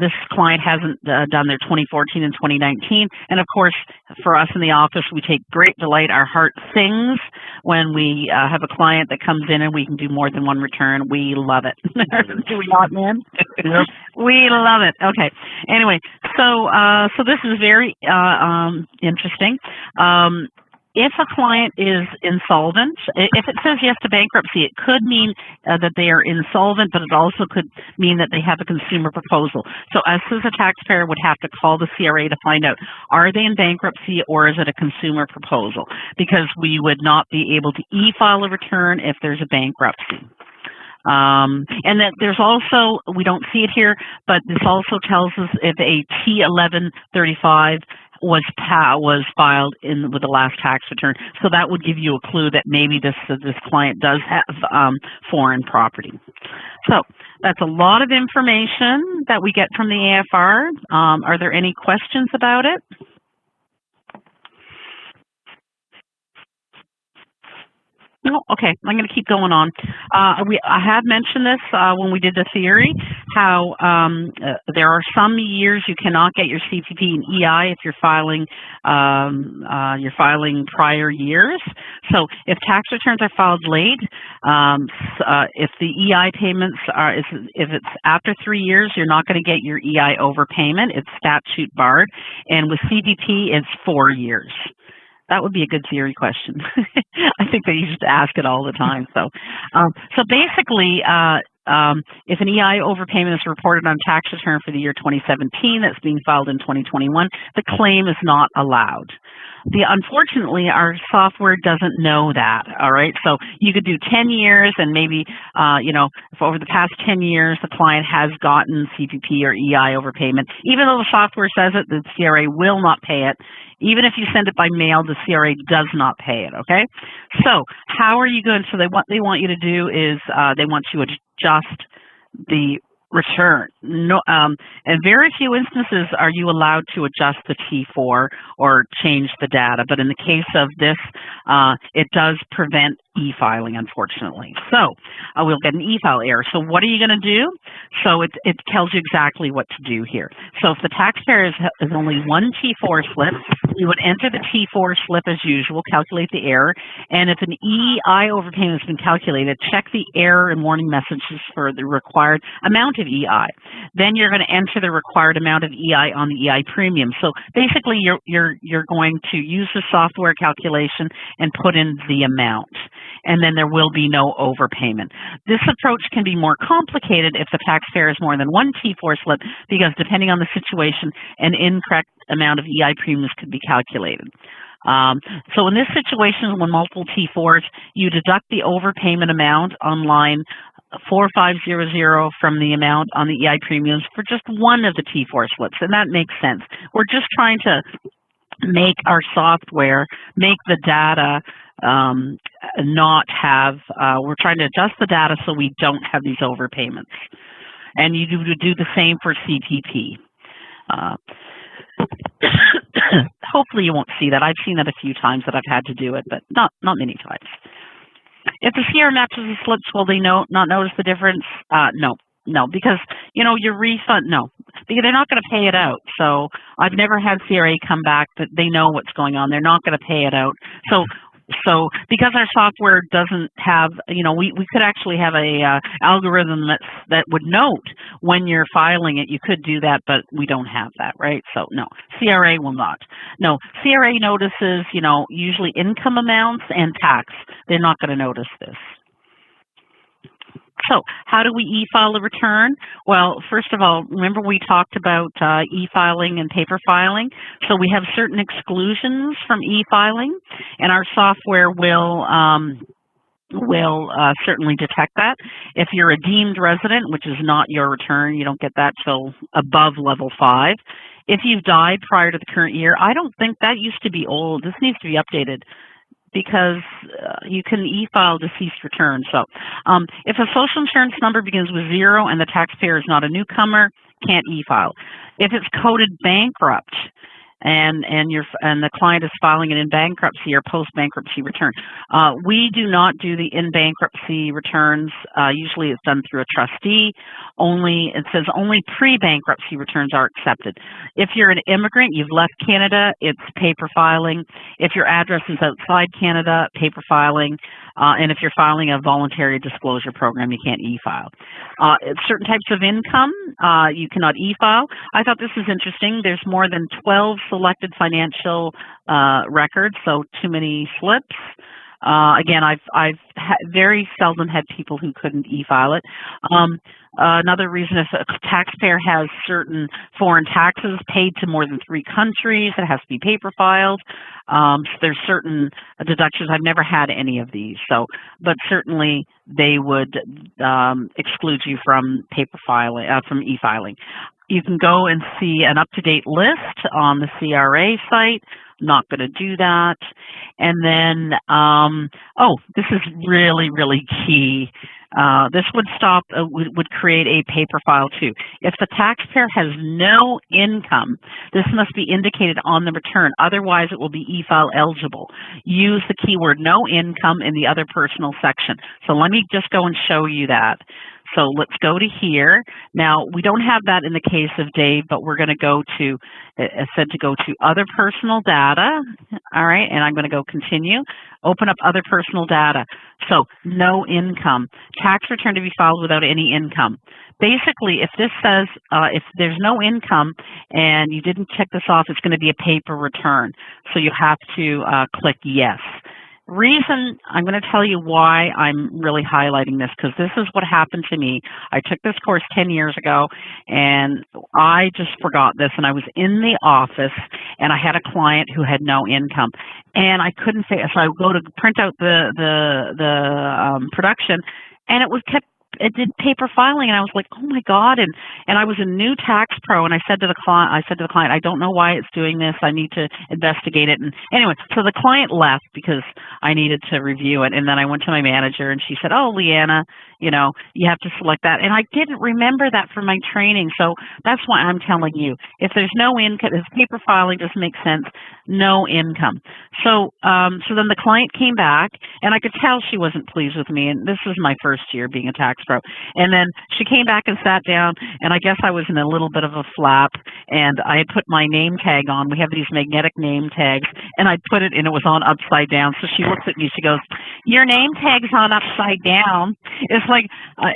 this client hasn't done their 2014 and 2019. And of course, for us in the office, we take great delight. Our heart sings when we have a client that comes in and we can do more than one return. We love it. Do we not, man? Yep. We love it. Okay. Anyway, so this is very interesting. If a client is insolvent, if it says yes to bankruptcy, it could mean that they are insolvent, but it also could mean that they have a consumer proposal. So us as a taxpayer would have to call the CRA to find out, are they in bankruptcy or is it a consumer proposal? Because we would not be able to e-file a return if there's a bankruptcy. And that there's also, we don't see it here, but this also tells us if a T1135 was filed with the last tax return. So that would give you a clue that maybe this client does have foreign property. So that's a lot of information that we get from the AFR. Are there any questions about it? No, okay, I'm going to keep going on. I have mentioned this when we did the theory, how there are some years you cannot get your CPP and EI if you're filing prior years. So if tax returns are filed late, if the EI payments are, if it's after 3 years, you're not going to get your EI overpayment. It's statute barred, and with CPP, it's 4 years. That would be a good theory question. I think they used to ask it all the time. So basically, if an EI overpayment is reported on tax return for the year 2017 that's being filed in 2021, the claim is not allowed. Unfortunately, our software doesn't know that, all right? So you could do 10 years and maybe, if over the past 10 years the client has gotten CPP or EI overpayment, even though the software says it, the CRA will not pay it. Even if you send it by mail, the CRA does not pay it, okay? So how are you going, what they want you to do is they want you to adjust the return. No, in very few instances are you allowed to adjust the T4 or change the data, but in the case of this, it does prevent e-filing, unfortunately. So we'll get an e-file error. So what are you going to do? So it tells you exactly what to do here. So if the taxpayer is only one T4 slip, you would enter the T4 slip as usual, calculate the error, and if an EI overpayment has been calculated, check the error and warning messages for the required amount of EI. Then you're going to enter the required amount of EI on the EI premium. So basically, you're going to use the software calculation and put in the amount, and then there will be no overpayment. This approach can be more complicated if the taxpayer has more than one T4 slip, because depending on the situation, an incorrect amount of EI premiums could be calculated. So in this situation, when multiple T4s, you deduct the overpayment amount on line 4500 from the amount on the EI premiums for just one of the T4 slips, and that makes sense. We're just trying to make our software, make the data not have, we're trying to adjust the data so we don't have these overpayments. And you do the same for CPP. Hopefully you won't see that. I've seen that a few times that I've had to do it, but not many times. If the CRA matches the slips, will they not notice the difference? No, because, your refund, no, because they're not going to pay it out. So I've never had CRA come back that they know what's going on. They're not going to pay it out. So because our software doesn't have, we could actually have a algorithm that would note when you're filing it. You could do that, but we don't have that, right? So no, CRA will not. No, CRA notices, usually income amounts and tax. They're not going to notice this. So how do we e-file a return? Well, first of all, remember we talked about e-filing and paper filing. So we have certain exclusions from e-filing, and our software will certainly detect that. If you're a deemed resident, which is not your return, you don't get that till above level 5. If you've died prior to the current year, I don't think that used to be old. This needs to be updated, because you can e-file deceased returns. So if a social insurance number begins with 0 and the taxpayer is not a newcomer, can't e-file. If it's coded bankrupt and the client is filing it in bankruptcy or post-bankruptcy return, we do not do the in-bankruptcy returns. Usually it's done through a trustee. It says only pre-bankruptcy returns are accepted. If you're an immigrant, you've left Canada, it's paper filing. If your address is outside Canada, paper filing. And if you're filing a voluntary disclosure program, you can't e-file. Certain types of income, you cannot e-file. I thought this was interesting. There's more than 12 selected financial records, so too many slips. Again, I've very seldom had people who couldn't e-file it. Another reason, if a taxpayer has certain foreign taxes paid to more than 3 countries, it has to be paper filed. So there's certain deductions. I've never had any of these, but certainly they would exclude you from paper filing, from e-filing. You can go and see an up-to-date list on the CRA site. Not going to do that. And then, this is really, really key. This would create a paper file too. If the taxpayer has no income, this must be indicated on the return. Otherwise, it will be e-file eligible. Use the keyword no income in the other personal section. So let me just go and show you that. So let's go to here. Now, we don't have that in the case of Dave, but we're going to go to, it said to go to other personal data. All right, and I'm going to go continue. Open up other personal data. So no income. Tax return to be filed without any income. Basically, if this says, if there's no income and you didn't check this off, it's going to be a paper return. So you have to click yes. Reason, I'm going to tell you why I'm really highlighting this, because this is what happened to me. I took this course 10 years ago, and I just forgot this, and I was in the office, and I had a client who had no income, and I couldn't say, so I would go to print out the production, and it did paper filing, and I was like, oh my God, and I was a new tax pro, and I said to the client, I don't know why it's doing this. I need to investigate it. And anyway, so the client left because I needed to review it, and then I went to my manager, and she said, oh, Leanna, You know, you have to select that. And I didn't remember that from my training, so that's why I'm telling you. If there's no income, if paper filing doesn't make sense, no income. So, so then the client came back, and I could tell she wasn't pleased with me. And this was my first year being a tax pro. And then she came back and sat down, and I guess I was in a little bit of a flap, and I had put my name tag on. We have these magnetic name tags, and I put it, and it was on upside down. So she looks at me, she goes, "Your name tag's on upside down." It's like,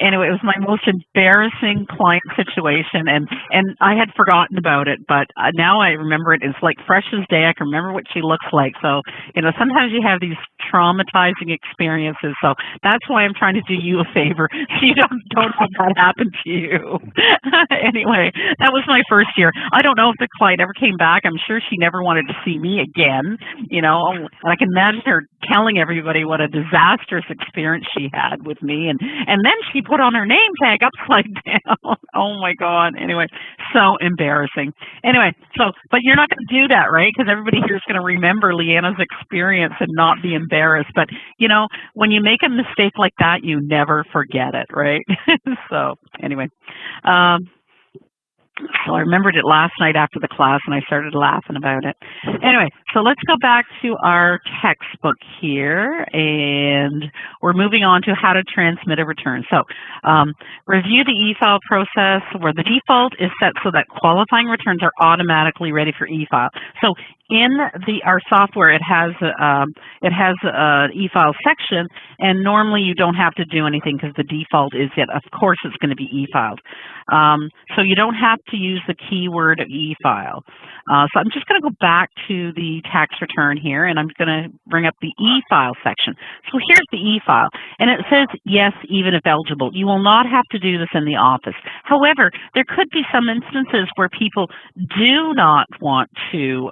anyway, it was my most embarrassing client situation, and I had forgotten about it, but now I remember it. It's like fresh as day. I can remember what she looks like. So, you know, sometimes you have these traumatizing experiences. So that's why I'm trying to do you a favor, so you don't have that happen to you. Anyway, that was my first year. I don't know if the client ever came back. I'm sure she never wanted to see me again. You know, and I can imagine her telling everybody what a disastrous experience she had with me, and then she put on her name tag upside down. Oh my God. Anyway, so embarrassing. Anyway, so, but you're not going to do that, right? Because everybody here is going to remember Leanna's experience and not be embarrassed. But, you know, when you make a mistake like that, you never forget it, right? So, anyway. So I remembered it last night after the class, and I started laughing about it. Anyway, so let's go back to our textbook here, and we're moving on to how to transmit a return. So review the e-file process, where the default is set so that qualifying returns are automatically ready for e-file. So in our software, it has an e-file section, and normally you don't have to do anything because the default is it. Of course, it's going to be e-filed. So you don't have to use the keyword e-file. So I'm just going to go back to the tax return here, and I'm going to bring up the e-file section. So here's the e-file, and it says yes, even if eligible. You will not have to do this in the office. However, there could be some instances where people do not want to,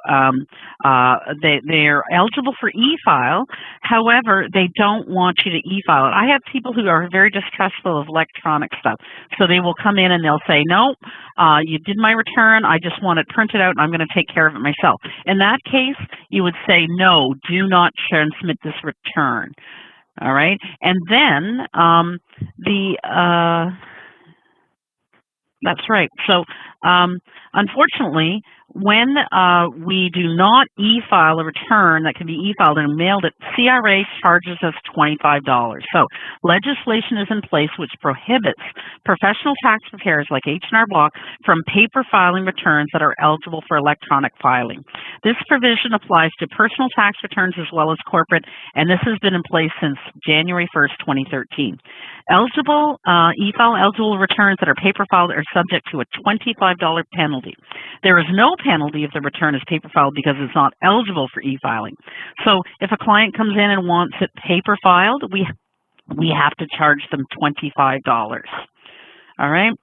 they're eligible for e-file, however, they don't want you to e-file it. I have people who are very distrustful of electronic stuff, so they will come in and they'll say, "No, you did my return, I just want it printed out, and I'm going to take care of it myself." In that case, you would say, "No, do not transmit this return." All right, and then that's right. So unfortunately, when we do not e-file a return that can be e-filed and mailed it, CRA charges us $25. So legislation is in place which prohibits professional tax preparers like H&R Block from paper filing returns that are eligible for electronic filing. This provision applies to personal tax returns as well as corporate, and this has been in place since January 1st, 2013. Eligible e-file eligible returns that are paper filed are subject to a $25 penalty. There is no penalty if the return is paper filed because it's not eligible for e-filing. So if a client comes in and wants it paper filed, we have to charge them $25. All right.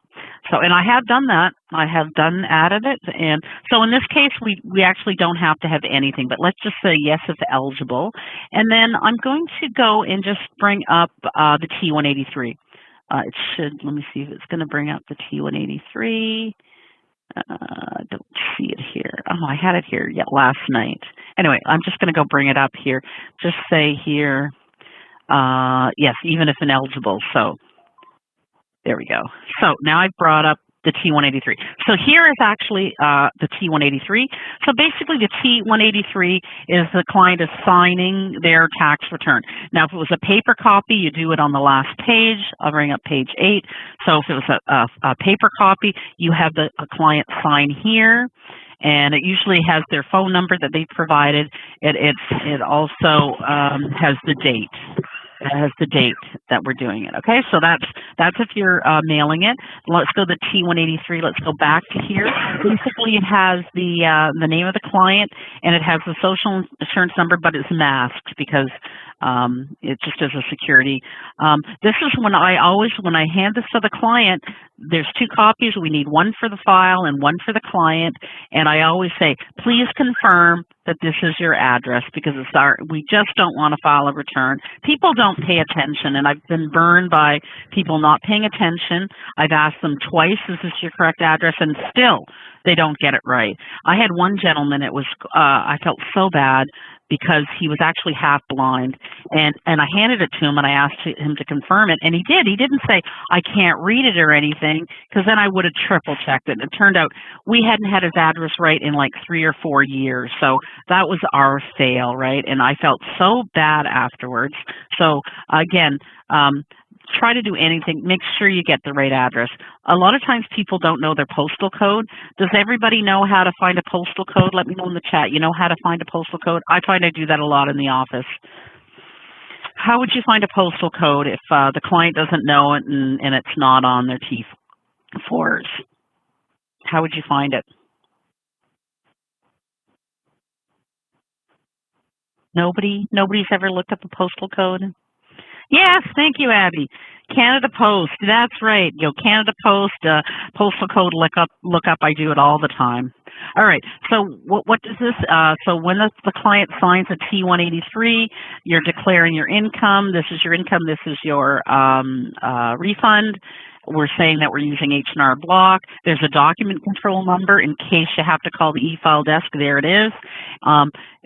So, and I have done that. I have added it. And so in this case, we actually don't have to have anything, but let's just say yes, it's eligible. And then I'm going to go and just bring up the T183. It should, let me see if it's going to bring up the T183. I don't see it here. Oh, I had it here last night. Anyway, I'm just going to go bring it up here. Just say here, yes, even if ineligible. So there we go. So now I've brought up the T183. So here is actually the T183. So basically the T183 is the client is signing their tax return. Now if it was a paper copy, you do it on the last page. I'll bring up page 8. So if it was a paper copy, you have the client sign here. And it usually has their phone number that they provided. It also has the date. It has the date that we're doing it. Okay, so that's if you're mailing it. Let's go to the T183. Let's go back to here. Basically, it has the name of the client and it has the social insurance number, but it's masked because it just is a security. This is when I hand this to the client. There's 2 copies. We need one for the file and one for the client. And I always say, please confirm that this is your address because we just don't want to file a return. People don't pay attention, and I've been burned by people not paying attention. I've asked them twice, is this your correct address? And still, they don't get it right. I had one gentleman, I felt so bad because he was actually half blind. And I handed it to him and I asked him to confirm it, and he did. He didn't say, I can't read it or anything, because then I would have triple checked it. And it turned out we hadn't had his address right in like 3 or 4 years. So that was our fail, right? And I felt so bad afterwards. So again, try to do anything. Make sure you get the right address. A lot of times people don't know their postal code. Does everybody know how to find a postal code? Let me know in the chat. You know how to find a postal code? I find I do that a lot in the office. How would you find a postal code if the client doesn't know it and it's not on their T4s? How would you find it? Nobody's ever looked up a postal code? Yes, thank you, Abby. Canada Post, that's right. Canada Post, postal code lookup. I do it all the time. All right. So what does this? So when the client signs a T183, you're declaring your income. This is your income. This is your refund. We're saying that we're using H&R Block. There's a document control number in case you have to call the e-file desk. There it is.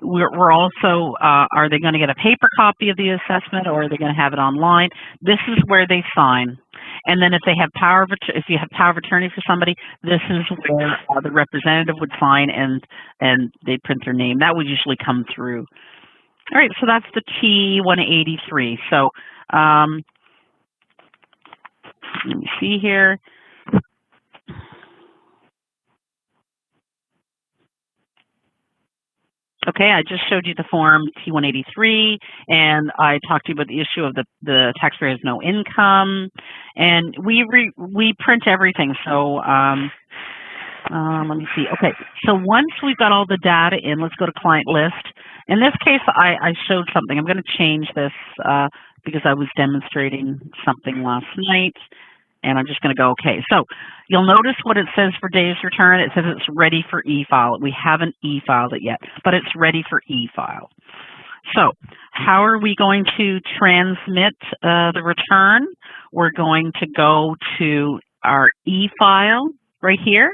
We're also, are they going to get a paper copy of the assessment, or are they going to have it online? This is where they sign. And then if you have power of attorney for somebody, this is where the representative would sign and they print their name. That would usually come through. All right, so that's the T183. So let me see here. Okay, I just showed you the form T183, and I talked to you about the issue of the taxpayer has no income, and we print everything. So let me see. Okay, so once we've got all the data in, let's go to client list. In this case, I showed something. I'm going to change this because I was demonstrating something last night. And I'm just going to go, okay. So you'll notice what it says for days return. It says it's ready for e-file. We haven't e-filed it yet, but it's ready for e-file. So how are we going to transmit the return? We're going to go to our e-file right here,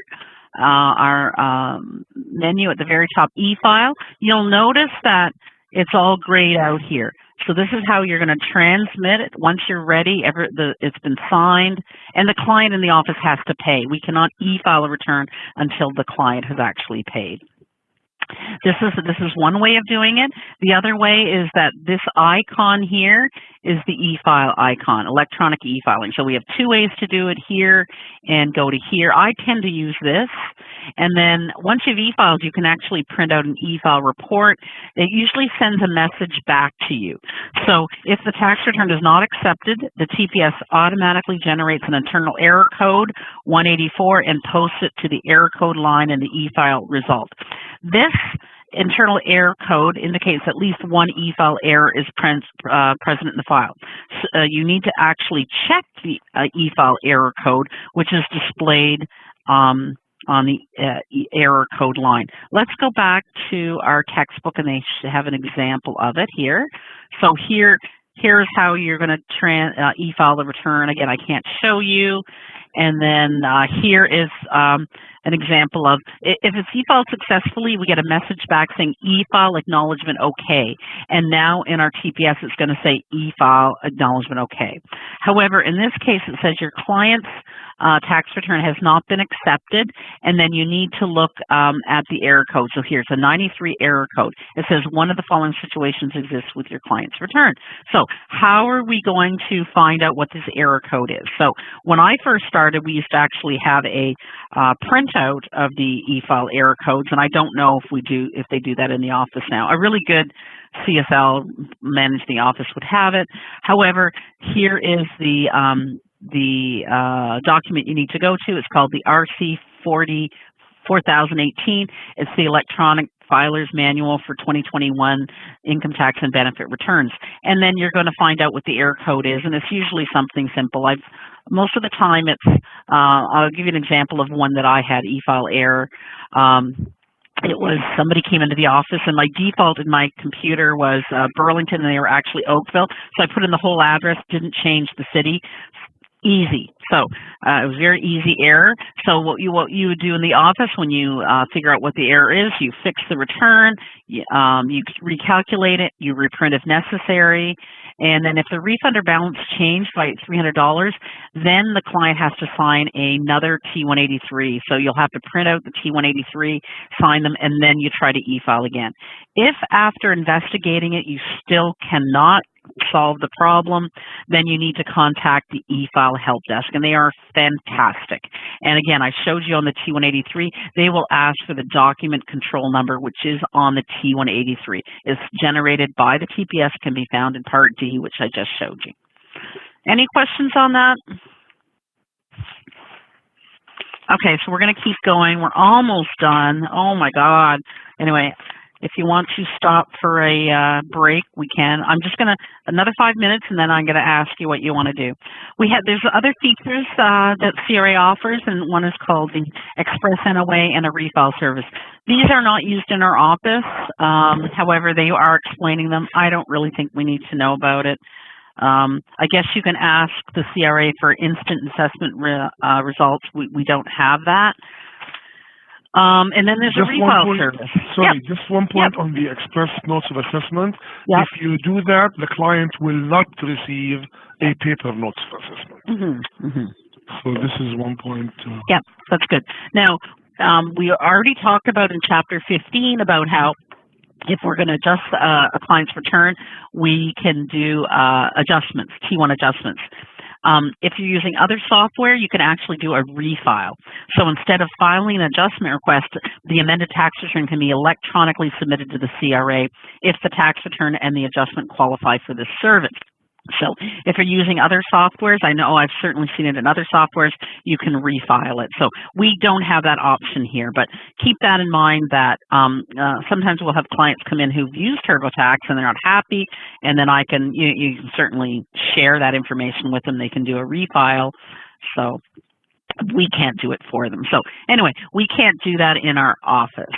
our menu at the very top, e-file. You'll notice that it's all grayed out here. So this is how you're going to transmit it. Once you're ready, it's been signed, and the client in the office has to pay. We cannot e-file a return until the client has actually paid. This is one way of doing it. The other way is that this icon here is the e-file icon, electronic e-filing. So we have two ways to do it, here and go to here. I tend to use this. And then once you've e-filed, you can actually print out an e-file report. It usually sends a message back to you. So if the tax return is not accepted, the TPS automatically generates an internal error code, 184, and posts it to the error code line in the e-file result. This internal error code indicates at least one e-file error is present in the file. So, you need to actually check the e-file error code, which is displayed on the error code line. Let's go back to our textbook, and they should have an example of it here. So here's how you're going to e-file the return. Again, I can't show you. And then here is an example of, if it's e-filed successfully, we get a message back saying e-file acknowledgement okay. And now in our TPS, it's going to say e-file acknowledgement okay. However, in this case, it says your client's tax return has not been accepted, and then you need to look at the error code. So here's a 93 error code. It says one of the following situations exists with your client's return. So how are we going to find out what this error code is? So when I first started, we used to actually have a printout of the e-file error codes, and I don't know if they do that in the office now. A really good CSL managing the office would have it. However, here is the document you need to go to. It's called the RC 4018. It's the Electronic Filer's Manual for 2021 Income Tax and Benefit Returns. And then you're going to find out what the error code is, and it's usually something simple. Most of the time it's, I'll give you an example of one that I had, e-file error. It was somebody came into the office, and my default in my computer was Burlington, and they were actually Oakville. So I put in the whole address, didn't change the city. Easy. So It was a very easy error. So what you would do in the office when you figure out what the error is, you fix the return, you recalculate it, you reprint if necessary, and then if the refund or balance changed by $300, then the client has to sign another T183. So you'll have to print out the T183, sign them, and then you try to e-file again. If after investigating it you still cannot solve the problem, then you need to contact the e-file help desk, and they are fantastic. And again, I showed you on the T183, they will ask for the document control number, which is on the T183. It's generated by the TPS, can be found in Part D, which I just showed you. Any questions on that? Okay, so we're going to keep going. We're almost done. Oh my God. Anyway, if you want to stop for a break, we can. I'm just going to, another 5 minutes, and then I'm going to ask you what you want to do. There's other features that CRA offers, and one is called the Express NOA and a refile service. These are not used in our office. However, they are explaining them. I don't really think we need to know about it. I guess you can ask the CRA for instant assessment results. We don't have that. And then there's a refile service. Sorry, just one point on the express notes of assessment. If you do that, the client will not receive a paper notes of assessment. So this is one point. Yeah, that's good. Now, we already talked about in Chapter 15 about how if we're going to adjust a client's return, we can do adjustments, T1 adjustments. If you're using other software, you can actually do a refile. So instead of filing an adjustment request, the amended tax return can be electronically submitted to the CRA if the tax return and the adjustment qualify for this service. So if you're using other softwares, I know I've certainly seen it in other softwares, you can refile it. So we don't have that option here, but keep that in mind that sometimes we'll have clients come in who've used TurboTax and they're not happy, and then you can certainly share that information with them. They can do a refile. So we can't do it for them. So anyway, we can't do that in our office.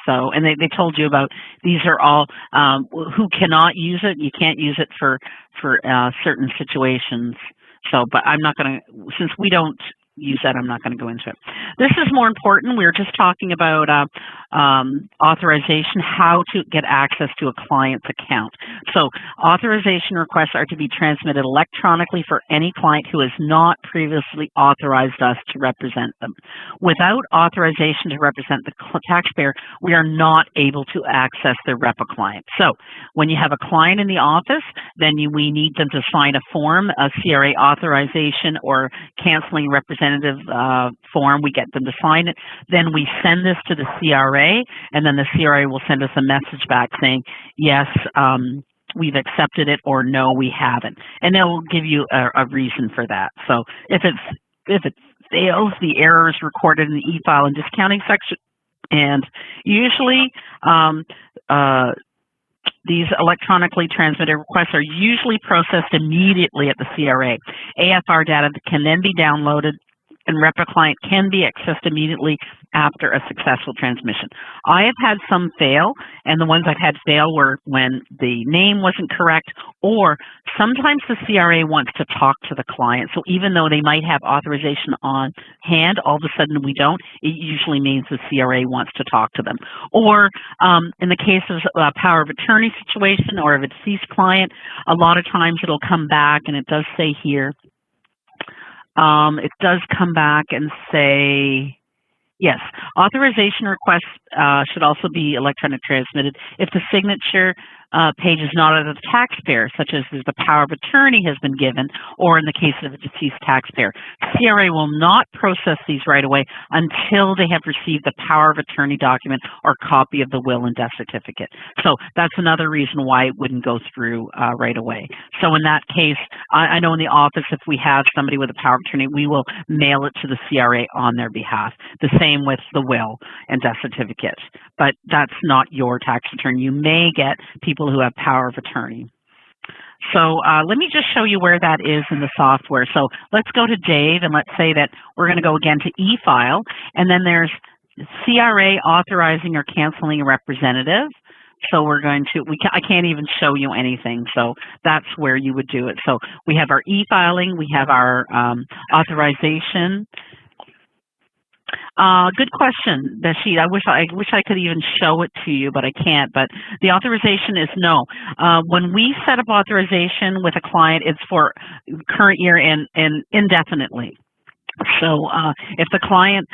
So, and they told you about, these are all who cannot use it. You can't use it for certain situations. So, but I'm not going to, since we don't use that, I'm not going to go into it. This is more important. We were just talking about authorization, how to get access to a client's account. So authorization requests are to be transmitted electronically for any client who has not previously authorized us to represent them. Without authorization to represent the taxpayer, we are not able to access their REPA client. So when you have a client in the office, then we need them to sign a form, a CRA authorization or canceling representative form. We get them to sign it. Then we send this to the CRA, and then the CRA will send us a message back saying, yes, we've accepted it, or no, we haven't. And they'll give you a reason for that. So if it fails, the error is recorded in the e-file and discounting section. And usually these electronically transmitted requests are usually processed immediately at the CRA. AFR data can then be downloaded, and REPA client can be accessed immediately after a successful transmission. I have had some fail, and the ones I've had fail were when the name wasn't correct, or sometimes the CRA wants to talk to the client. So even though they might have authorization on hand, all of a sudden we don't, it usually means the CRA wants to talk to them. Or in the case of a power of attorney situation or of a deceased client, a lot of times it'll come back, and it does say here, it does come back and say, yes, authorization requests should also be electronically transmitted if the signature page is not of the taxpayer, such as the power of attorney has been given, or in the case of a deceased taxpayer. CRA will not process these right away until they have received the power of attorney document or copy of the will and death certificate. So that's another reason why it wouldn't go through right away. So in that case, I know in the office, if we have somebody with a power of attorney, we will mail it to the CRA on their behalf. The same with the will and death certificate. But that's not your tax return. You may get people who have power of attorney. So let me just show you where that is in the software. So let's go to Dave, and let's say that we're going to go again to e-file, and then there's CRA authorizing or canceling a representative. So we're going to, I can't even show you anything. So that's where you would do it. So we have our e-filing, we have our authorization. Good question, Bashid. I wish I could even show it to you, but I can't. But the authorization is no. When we set up authorization with a client, it's for current year and indefinitely. So if the client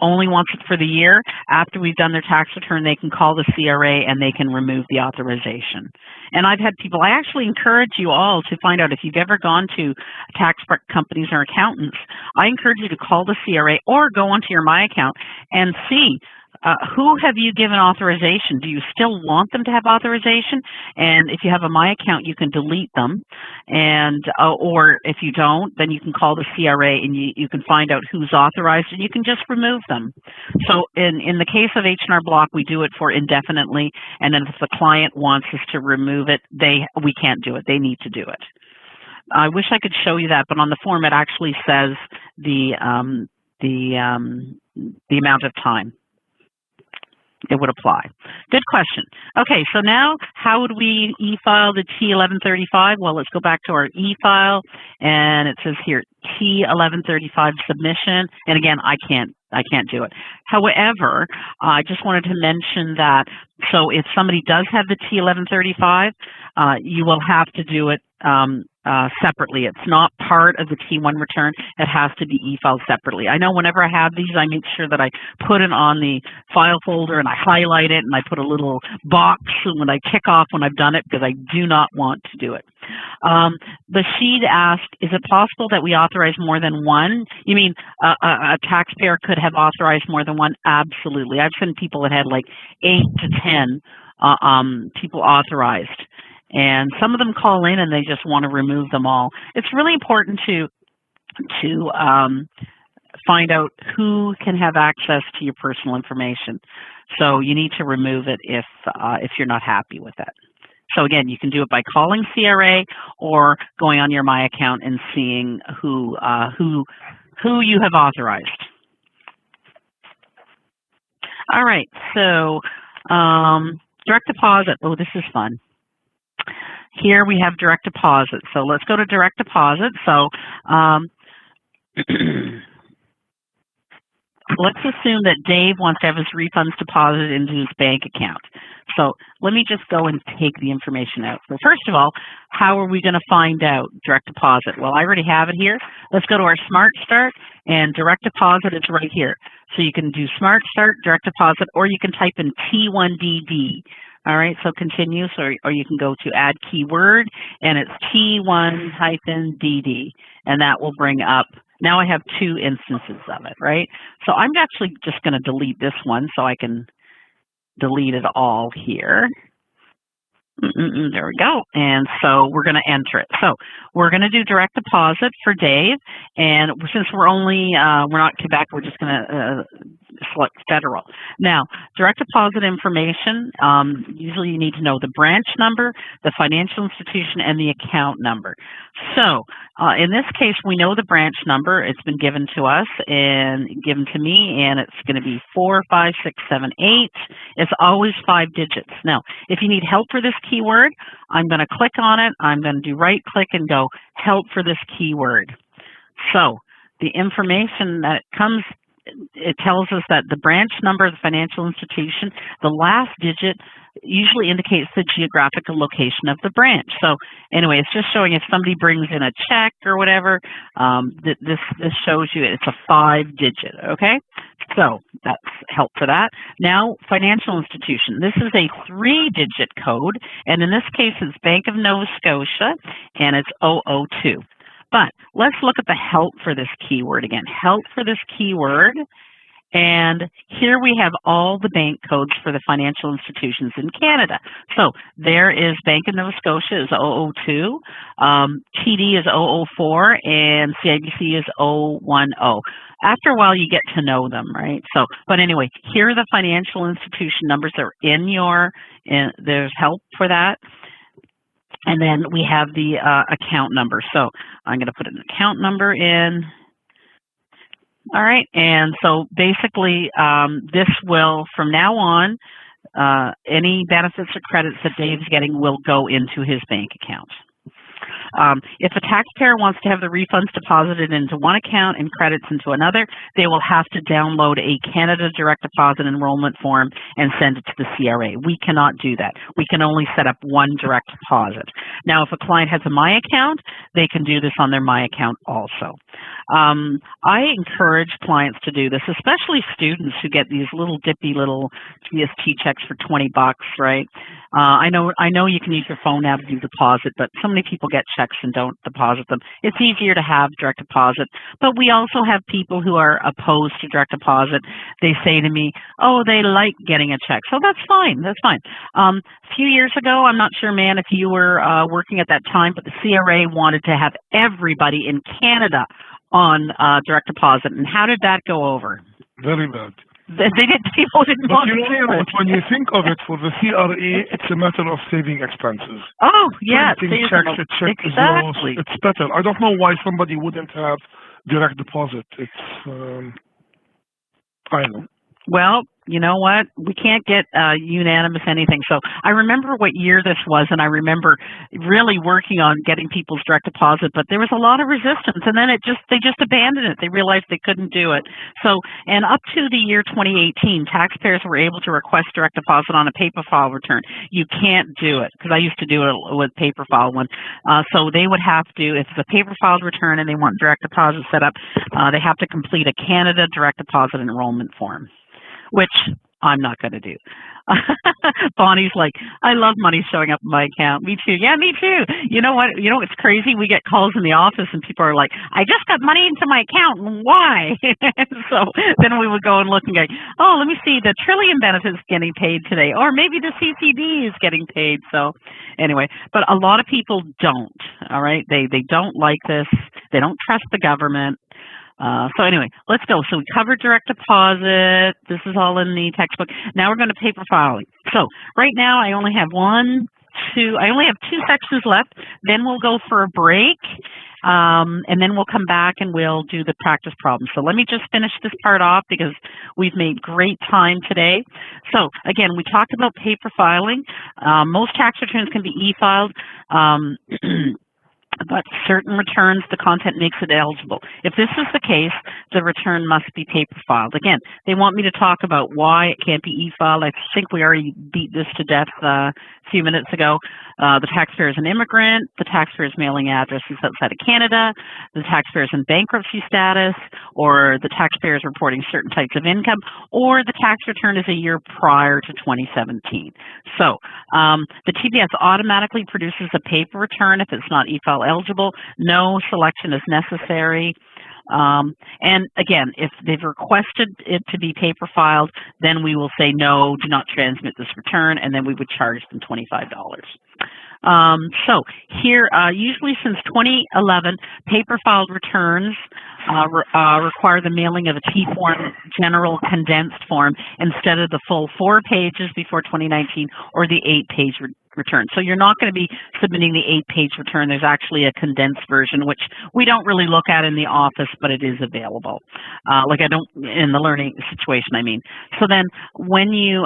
only wants it for the year, after we've done their tax return, they can call the CRA and they can remove the authorization. And I've had people, I actually encourage you all to find out if you've ever gone to tax prep companies or accountants, I encourage you to call the CRA or go onto your My Account and see who have you given authorization? Do you still want them to have authorization? And if you have a My Account, you can delete them. And or if you don't, then you can call the CRA and you can find out who's authorized and you can just remove them. So in the case of H&R Block, we do it for indefinitely. And then if the client wants us to remove it, we can't do it. They need to do it. I wish I could show you that, but on the form it actually says the amount of time it would apply. Good question. Okay, so now how would we e-file the T1135? Well, let's go back to our e-file, and it says here T1135 submission. And again, I can't do it. However, I just wanted to mention that, so if somebody does have the T1135, you will have to do it separately. It's not part of the T1 return. It has to be e-filed separately. I know whenever I have these, I make sure that I put it on the file folder and I highlight it and I put a little box when I tick off when I've done it because I do not want to do it. Bashid asked, is it possible that we authorize more than one? You mean a taxpayer could have authorized more than one? Absolutely. I've seen people that had like 8 to 10 people authorized. And some of them call in and they just want to remove them all. It's really important to find out who can have access to your personal information. So you need to remove it if you're not happy with it. So again, you can do it by calling CRA or going on your My Account and seeing who you have authorized. All right, so direct deposit. Oh, this is fun. Here we have direct deposit. So let's go to direct deposit. So let's assume that Dave wants to have his refunds deposited into his bank account. So let me just go and take the information out. So first of all, how are we going to find out direct deposit? Well, I already have it here. Let's go to our Smart Start, and direct deposit is right here. So you can do Smart Start, direct deposit, or you can type in T1DD. All right, so continue, or you can go to add keyword, and it's T1-DD, and that will bring up, now I have 2 instances of it, right? So I'm actually just going to delete this one so I can delete it all here. There we go. And so we're going to enter it. So we're going to do direct deposit for Dave. And since we're not Quebec, we're just going to select federal. Now, direct deposit information, usually you need to know the branch number, the financial institution, and the account number. So in this case, we know the branch number. It's been given to us and given to me, and it's going to be 45678. It's always 5 digits. Now, if you need help for this keyword, I'm going to click on it. I'm going to do right click and go help for this keyword. So the information that comes, it tells us that the branch number of the financial institution, the last digit usually indicates the geographical location of the branch. So anyway, it's just showing if somebody brings in a check or whatever, this shows you it's a 5-digit, okay? So that's help for that. Now, financial institution. This is a 3-digit code, and in this case, it's Bank of Nova Scotia, and it's 002. But let's look at the help for this keyword again. Help for this keyword. And here we have all the bank codes for the financial institutions in Canada. So there is Bank of Nova Scotia is 002, TD is 004, and CIBC is 010. After a while, you get to know them, right? So, but anyway, here are the financial institution numbers that are there's help for that. And then we have the account number. So I'm going to put an account number in. All right, and so basically this will, from now on, any benefits or credits that Dave's getting will go into his bank account. If a taxpayer wants to have the refunds deposited into one account and credits into another, they will have to download a Canada Direct Deposit Enrollment Form and send it to the CRA. We cannot do that. We can only set up one direct deposit. Now, if a client has a My Account, they can do this on their My Account also. I encourage clients to do this, especially students who get these little dippy little GST checks for $20, right? I know you can use your phone now to do deposit, but so many people get checks and don't deposit them. It's easier to have direct deposit, but we also have people who are opposed to direct deposit. They say to me, oh, they like getting a check. So that's fine. That's fine. A few years ago, I'm not sure, man, if you were working at that time, but the CRA wanted to have everybody in Canada on direct deposit. And how did that go over? Very bad. People didn't want to do it. But when you think of it, for the CRA, it's a matter of saving expenses. Oh, yes. Printing checks, a check is lost. It's better. I don't know why somebody wouldn't have direct deposit. It's, I don't know. Well, you know what? We can't get unanimous anything. So I remember what year this was, and I remember really working on getting people's direct deposit, but there was a lot of resistance, and then they just abandoned it. They realized they couldn't do it. So, and up to the year 2018, taxpayers were able to request direct deposit on a paper file return. You can't do it, because I used to do it with paper file one. So they would have to, if it's a paper filed return and they want direct deposit set up, they have to complete a Canada Direct Deposit Enrollment Form, which I'm not going to do. Bonnie's like, I love money showing up in my account. Me too. Yeah, me too. You know what? You know what's crazy? We get calls in the office and people are like, I just got money into my account. Why? So then we would go and look and go, oh, let me see. The Trillium benefit's getting paid today. Or maybe the CCD is getting paid. So anyway, but a lot of people don't. All right. They don't like this. They don't trust the government. So anyway, let's go. So we covered direct deposit. This is all in the textbook. Now we're going to paper filing. So right now I only have two sections left. Then we'll go for a break. And then we'll come back and we'll do the practice problems. So let me just finish this part off because we've made great time today. So again, we talked about paper filing. Most tax returns can be e-filed. But certain returns, the content makes it eligible. If this is the case, the return must be paper filed. Again, they want me to talk about why it can't be e-filed. I think we already beat this to death a few minutes ago. The taxpayer is an immigrant, the taxpayer's mailing address is outside of Canada, the taxpayer is in bankruptcy status, or the taxpayer is reporting certain types of income, or the tax return is a year prior to 2017. So the TPS automatically produces a paper return if it's not e-file eligible. No selection is necessary. And again, if they've requested it to be paper filed, then we will say, no, do not transmit this return, and then we would charge them $25. So here, usually since 2011, paper filed returns require the mailing of a T-form general condensed form instead of the full 4 pages before 2019 or the 8-page return. So you're not going to be submitting the 8-page return. There's actually a condensed version, which we don't really look at in the office, but it is available. Like I don't, in the learning situation, I mean. So then when you,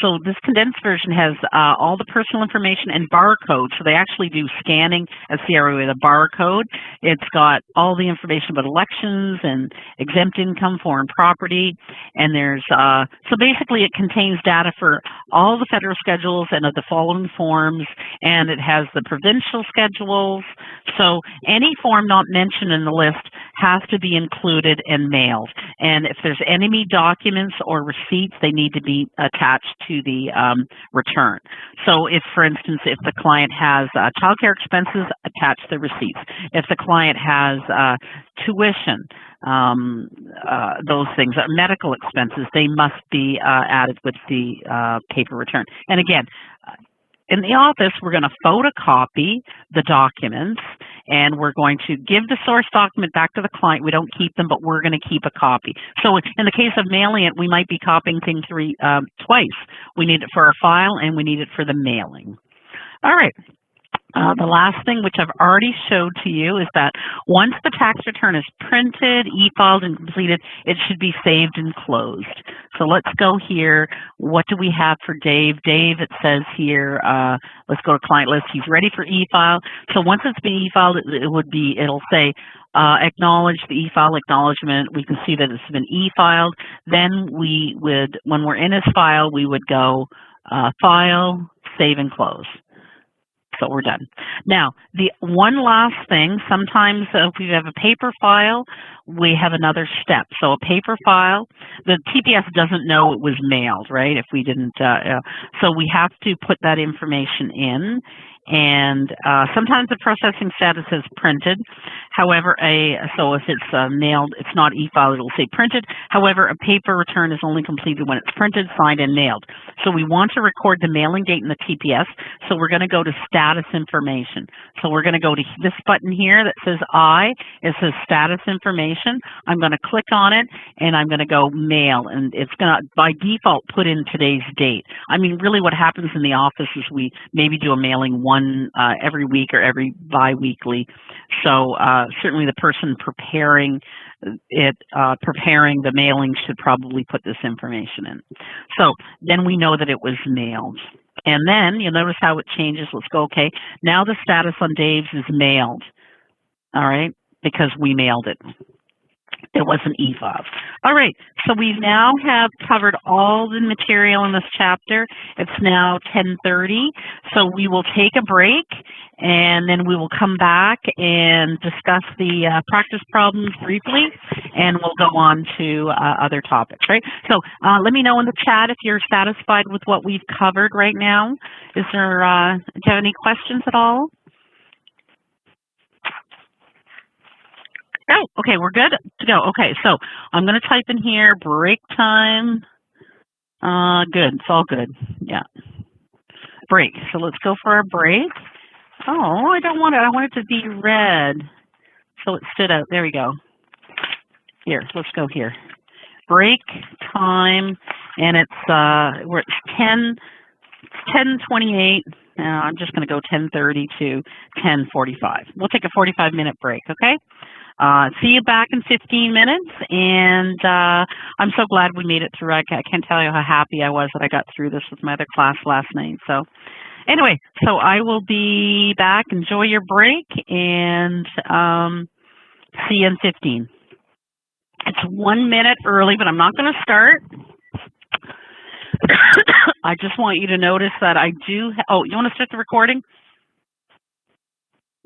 so this condensed version has all the personal information and barcode. So they actually do scanning at CRA with a barcode. It's got all the information about elections and exempt income, foreign property. And there's, so basically it contains data for all the federal schedules and of the following forms, and it has the provincial schedules. So any form not mentioned in the list has to be included and mailed. And if there's enemy documents or receipts, they need to be attached to the return. So if, for instance, if the client has childcare expenses, attach the receipts. If the client has tuition, those things, medical expenses, they must be added with the paper return. And again, in the office, we're going to photocopy the documents, and we're going to give the source document back to the client. We don't keep them, but we're going to keep a copy. So in the case of mailing it, we might be copying things twice. We need it for our file, and we need it for the mailing. All right. The last thing, which I've already showed to you, is that once the tax return is printed, e-filed, and completed, it should be saved and closed. So let's go here. What do we have for Dave? Dave, it says here, let's go to client list. He's ready for e-file. So once it's been e-filed, it'll say, acknowledge the e-file acknowledgement. We can see that it's been e-filed. Then we would, when we're in his file, we would go file, save, and close. So we're done. Now, the one last thing, sometimes if we have a paper file, we have another step. So a paper file, the TPS doesn't know it was mailed, right, if we didn't, so we have to put that information in. And sometimes the processing status is printed. However, so if it's mailed, it's not e-file, it'll say printed. However, a paper return is only completed when it's printed, signed, and mailed. So we want to record the mailing date in the TPS. So we're going to go to status information. So we're going to go to this button here that says I. It says status information. I'm going to click on it, and I'm going to go mail. And it's going to, by default, put in today's date. I mean, really what happens in the office is we maybe do a mailing every week or every bi-weekly. So certainly the person preparing the mailing should probably put this information in. So then we know that it was mailed. And then you'll notice how it changes. Let's go, okay. Now the status on Dave's is mailed, all right, because we mailed it. It wasn't e-file. All right, so we now have covered all the material in this chapter. It's now 10:30, so we will take a break, and then we will come back and discuss the practice problems briefly, and we'll go on to other topics, right? So let me know in the chat if you're satisfied with what we've covered right now. Is there, do you have any questions at all? Oh, okay, we're good to go. Okay, so I'm going to type in here, break time. Good, it's all good. Yeah. Break. So let's go for our break. Oh, I don't want it. I want it to be red. So it stood out. There we go. Here, let's go here. Break time, and we're at 10:28. I'm just going to go 10:30 to 10:45. We'll take a 45-minute break, okay? See you back in 15 minutes, and I'm so glad we made it through. I can't tell you how happy I was that I got through this with my other class last night. So anyway, so I will be back. Enjoy your break, and see you in 15. It's 1 minute early, but I'm not going to start. I just want you to notice that I do. Oh, you want to start the recording?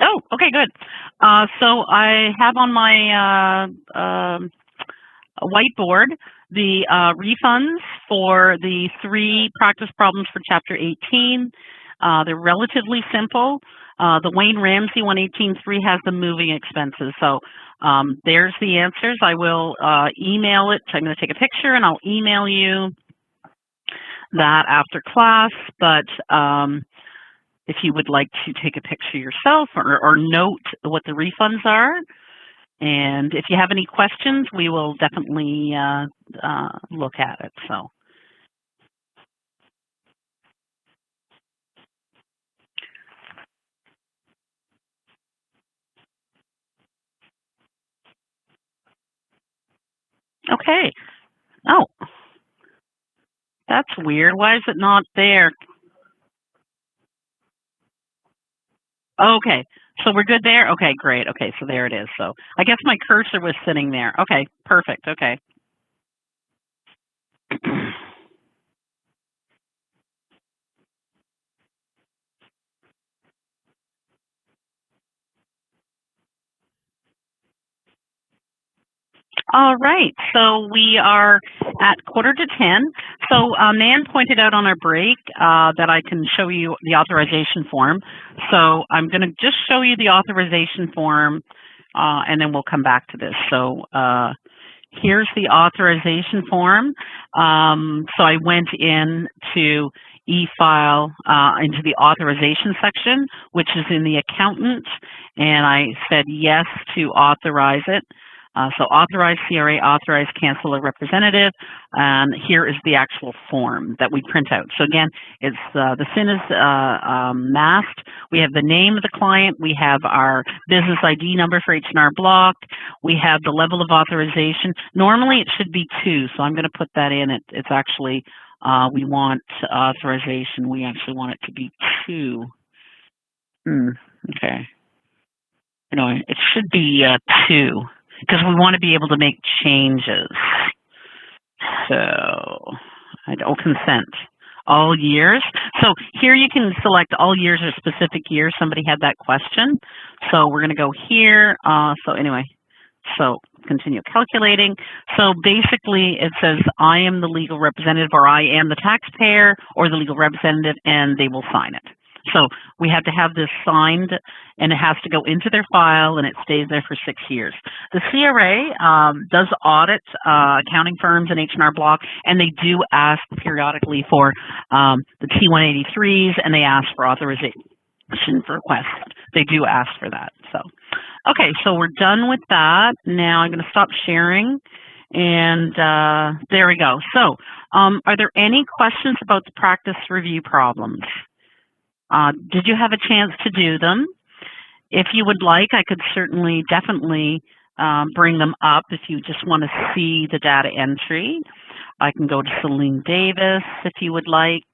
Oh, okay, good. So I have on my whiteboard the refunds for the 3 practice problems for Chapter 18. They're relatively simple. The Wayne Ramsey 118.3 has the moving expenses. So there's the answers. I will email it. I'm going to take a picture and I'll email you that after class. But if you would like to take a picture yourself or note what the refunds are. And if you have any questions, we will definitely look at it. So. Okay. Oh, that's weird. Why is it not there? Okay, so we're good there? Okay, great. Okay, so there it is. So I guess my cursor was sitting there. Okay, perfect. Okay. All right, so we are at 9:45. So Nan pointed out on our break that I can show you the authorization form. So I'm going to just show you the authorization form, and then we'll come back to this. So here's the authorization form. So I went into e-file into the authorization section, which is in the accountant, and I said yes to authorize it. So authorized CRA, authorized cancel a representative, and here is the actual form that we print out. So again, it's the SIN is masked. We have the name of the client. We have our business ID number for H&R Block. We have the level of authorization. Normally it should be 2, so I'm going to put that in. It's actually, we want authorization. We actually want it to be 2. Okay. It should be 2. Because we want to be able to make changes. So, consent. All years. So here you can select all years or specific years. Somebody had that question. So we're going to go here. So continue calculating. So basically it says I am the legal representative, or I am the taxpayer, or the legal representative, and they will sign it. So we have to have this signed, and it has to go into their file, and it stays there for 6 years. The CRA does audit accounting firms and H&R Block, and they do ask periodically for the T183s, and they ask for authorization for requests. They do ask for that. So, okay, so we're done with that. Now I'm going to stop sharing, and there we go. So, are there any questions about the practice review problems? Did you have a chance to do them? If you would like, I could certainly, definitely bring them up if you just want to see the data entry. I can go to Celine Davis if you would like.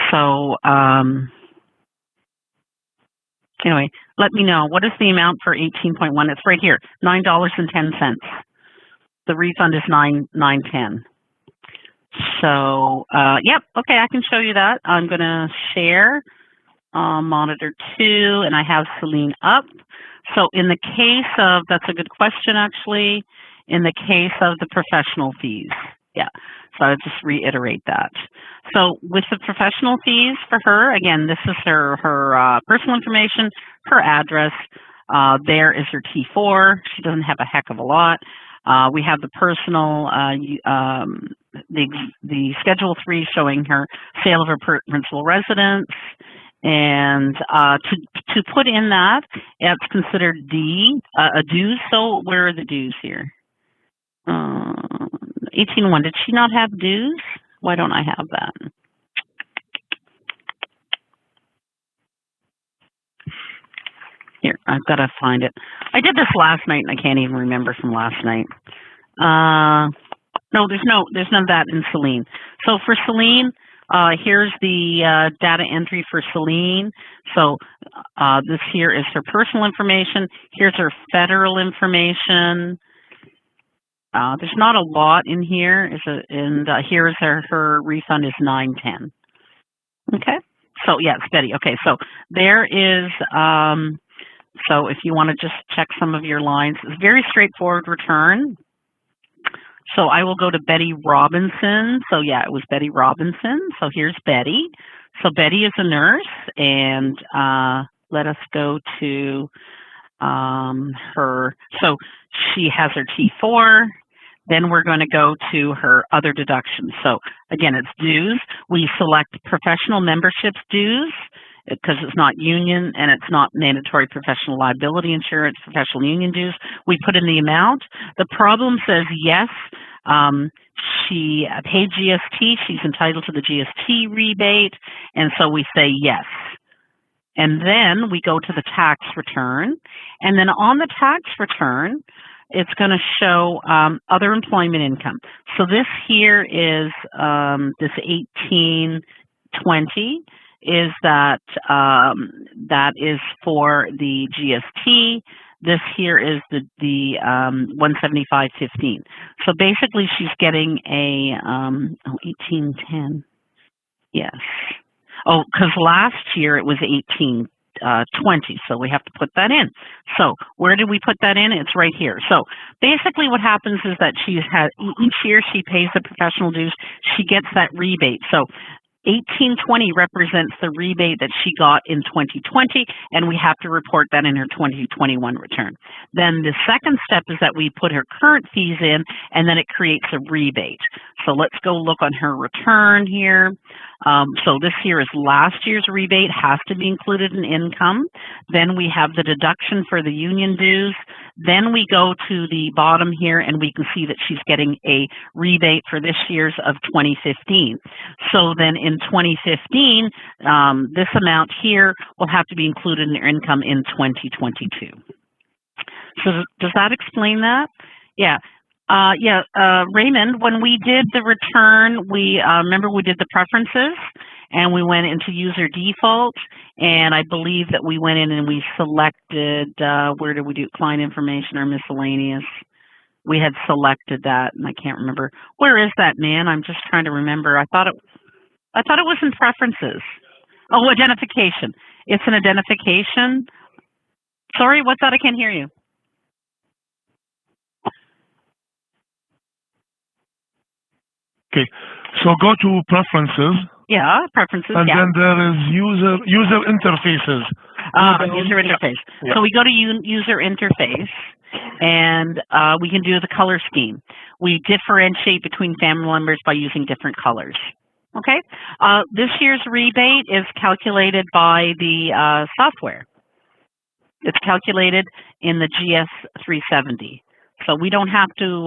So, anyway, let me know. What is the amount for 18.1? It's right here, $9.10. The refund is $9.10. So, yep, okay, I can show you that. I'm going to share monitor 2, and I have Celine up. So in the case of, that's a good question, actually, in the case of the professional fees. Yeah, so I'll just reiterate that. So with the professional fees for her, again, this is her personal information, her address. There is her T4. She doesn't have a heck of a lot. We have the personal, the Schedule 3 showing her sale of her principal residence. And to put in that, it's considered D, a dues. So where are the dues here? 18.1, did she not have dues? Why don't I have that? Here, I've got to find it. I did this last night, and I can't even remember from last night. No, there's none of that in Celine. So for Celine, here's the data entry for Celine. So this here is her personal information. Here's her federal information. There's not a lot in here. And here's her refund is $9.10. Okay. So yeah, it's Betty. Okay. So there is. So if you want to just check some of your lines, it's a very straightforward return. So I will go to Betty Robinson. So yeah, it was Betty Robinson. So here's Betty. So Betty is a nurse, and let us go to her. So she has her T4. Then we're going to go to her other deductions. So again, it's dues. We select professional memberships dues, because it's not union and it's not mandatory professional liability insurance, professional union dues. We put in the amount. The problem says yes, she paid GST, she's entitled to the GST rebate, and so we say yes. And then we go to the tax return, and then on the tax return, it's going to show other employment income. So this here is this 1820. Is that that is for the GST. This here is the 175.15. So basically, she's getting a 1810. Yes. Oh, because last year it was 1820. So we have to put that in. So where did we put that in? It's right here. So basically, what happens is that she's had each year she pays the professional dues. She gets that rebate. So 1820 represents the rebate that she got in 2020, and we have to report that in her 2021 return. Then the second step is that we put her current fees in, and then it creates a rebate. So let's go look on her return here. So this here is last year's rebate, has to be included in income. Then we have the deduction for the union dues. Then we go to the bottom here, and we can see that she's getting a rebate for this year's of 2015. So then in 2015, this amount here will have to be included in your income in 2022. So does that explain that? Yeah. Raymond, when we did the return, we remember we did the preferences and we went into user default, and I believe that we went in and we selected, where did we do client information or miscellaneous? We had selected that, and I can't remember. Where is that, man? I'm just trying to remember. I thought it was in preferences. Oh, identification. It's an identification. Sorry, what's that? I can't hear you. Okay, so go to preferences. Yeah, preferences. And then there is user interfaces. User interface. Yeah. So we go to user interface, and we can do the color scheme. We differentiate between family members by using different colors. Okay. This year's rebate is calculated by the software. It's calculated in the GS370. So we don't have to,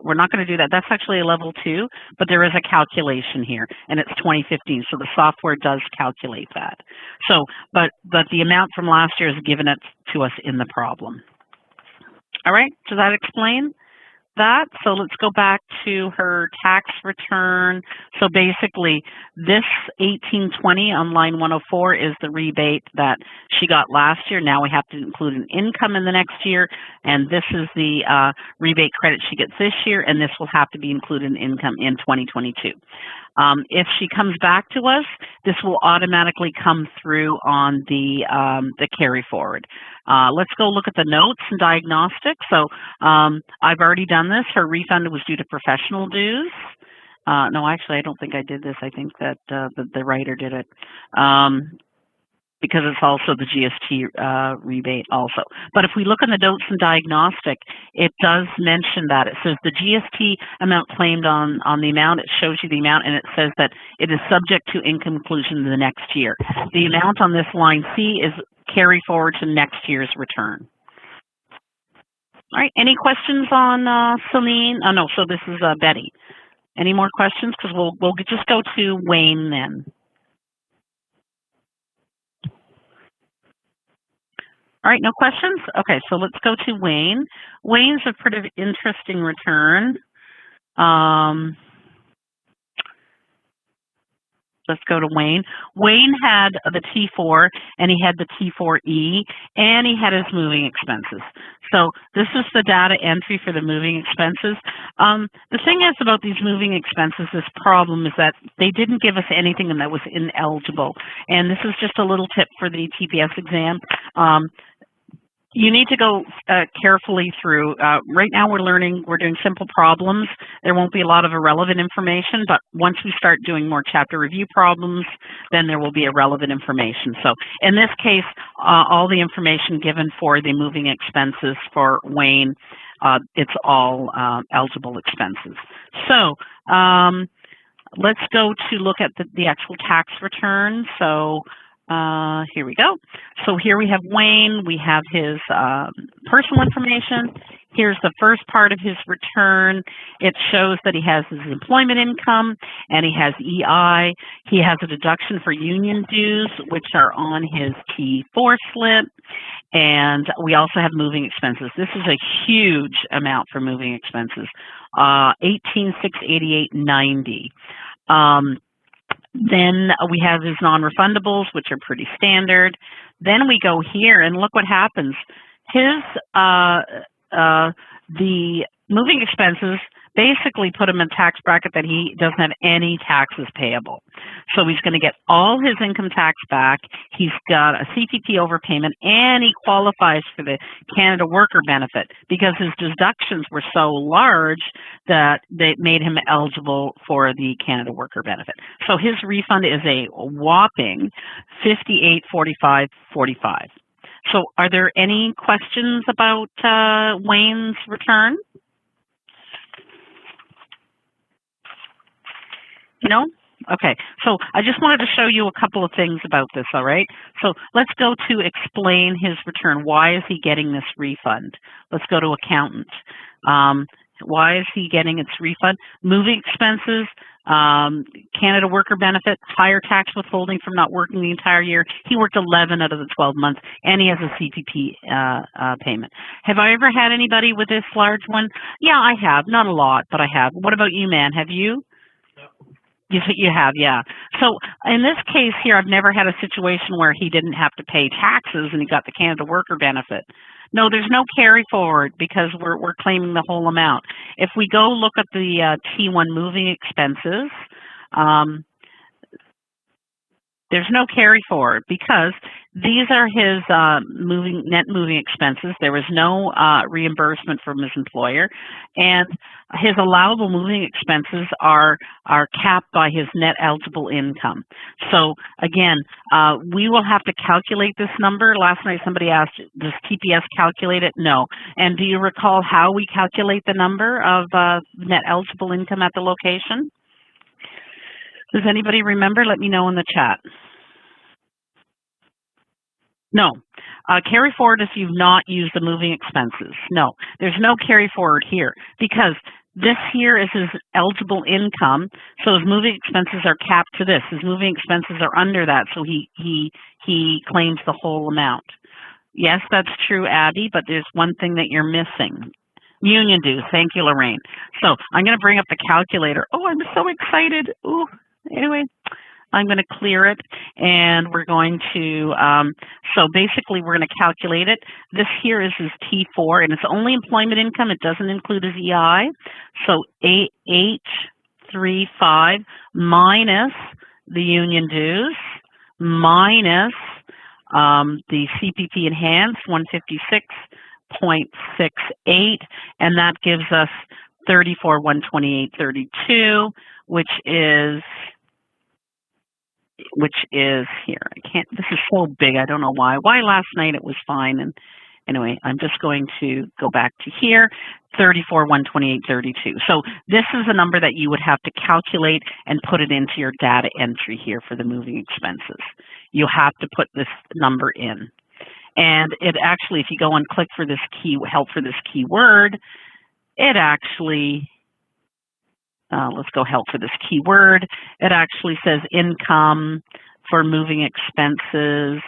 we're not going to do that. That's actually a level 2, but there is a calculation here, and it's 2015, so the software does calculate that. So, but the amount from last year is given it to us in the problem. All right, does that explain that? So let's go back to her tax return. So basically, this 1820 on line 104 is the rebate that she got last year. Now we have to include an income in the next year, and this is the rebate credit she gets this year, and this will have to be included in income in 2022. If she comes back to us, this will automatically come through on the carry forward. Let's go look at the notes and diagnostics. So I've already done this. Her refund was due to professional dues. No, actually, I don't think I did this. I think that the writer did it. Because it's also the GST rebate also. But if we look in the notes and diagnostic, it does mention that. It says the GST amount claimed on the amount, it shows you the amount, and it says that it is subject to income inclusion in the next year. The amount on this line C is carry forward to next year's return. All right, any questions on Celine? Oh, no, so this is Betty. Any more questions? Because we'll just go to Wayne then. All right, no questions? Okay, so let's go to Wayne. Wayne's a pretty interesting return. Let's go to Wayne. Wayne had the T4, and he had the T4E, and he had his moving expenses. So this is the data entry for the moving expenses. The thing is about these moving expenses, this problem is that they didn't give us anything that was ineligible. And this is just a little tip for the TPS exam. You need to go carefully through. Right now we're doing simple problems. There won't be a lot of irrelevant information, but once we start doing more chapter review problems, then there will be irrelevant information. So in this case, all the information given for the moving expenses for Wayne, it's all eligible expenses. So let's go to look at the actual tax return. So here we go. So here we have Wayne, we have his personal information. Here's the first part of his return. It shows that he has his employment income and he has EI. He has a deduction for union dues, which are on his T4 slip. And we also have moving expenses. This is a huge amount for moving expenses, $18,688.90. Then we have his non-refundables, which are pretty standard. Then we go here and look what happens. His the moving expenses basically put him in a tax bracket that he doesn't have any taxes payable. So he's going to get all his income tax back. He's got a CPP overpayment, and he qualifies for the Canada Worker Benefit because his deductions were so large that they made him eligible for the Canada Worker Benefit. So his refund is a whopping $58.45.45. So are there any questions about Wayne's return? No? Okay, so I just wanted to show you a couple of things about this, all right? So let's go to explain his return. Why is he getting this refund? Let's go to accountant. Why is he getting its refund? Moving expenses, Canada Worker Benefit, higher tax withholding from not working the entire year. He worked 11 out of the 12 months, and he has a CPP payment. Have I ever had anybody with this large one? Yeah, I have. Not a lot, but I have. What about you, man? Have you? You have, yeah. So in this case here, I've never had a situation where he didn't have to pay taxes and he got the Canada Worker Benefit. No, there's no carry forward because we're claiming the whole amount. If we go look at the T1 moving expenses, there's no carry forward because these are his net moving expenses. There was no reimbursement from his employer, and his allowable moving expenses are capped by his net eligible income. So again, we will have to calculate this number. Last night somebody asked, does TPS calculate it? No. And do you recall how we calculate the number of net eligible income at the location? Does anybody remember? Let me know in the chat. No. Carry forward if you've not used the moving expenses. No, there's no carry forward here because this here is his eligible income, so his moving expenses are capped to this. His moving expenses are under that, so he claims the whole amount. Yes, that's true, Abby, but there's one thing that you're missing. Union dues. Thank you, Lorraine. So I'm going to bring up the calculator. Oh, I'm so excited. Ooh. Anyway, I'm going to clear it, and we're going to, so basically we're going to calculate it. This here is his T4, and it's only employment income. It doesn't include his EI. So 835 minus the union dues minus the CPP enhanced 156.68, and that gives us 34,128.32, which is here. I can't, this is so big, I don't know why. Why last night it was fine. And anyway, I'm just going to go back to here, 34,128.32. So this is a number that you would have to calculate and put it into your data entry here for the moving expenses. You have to put this number in. And it actually, if you go and click for this help for this keyword, it actually, let's go help for this keyword. It actually says income for moving expenses.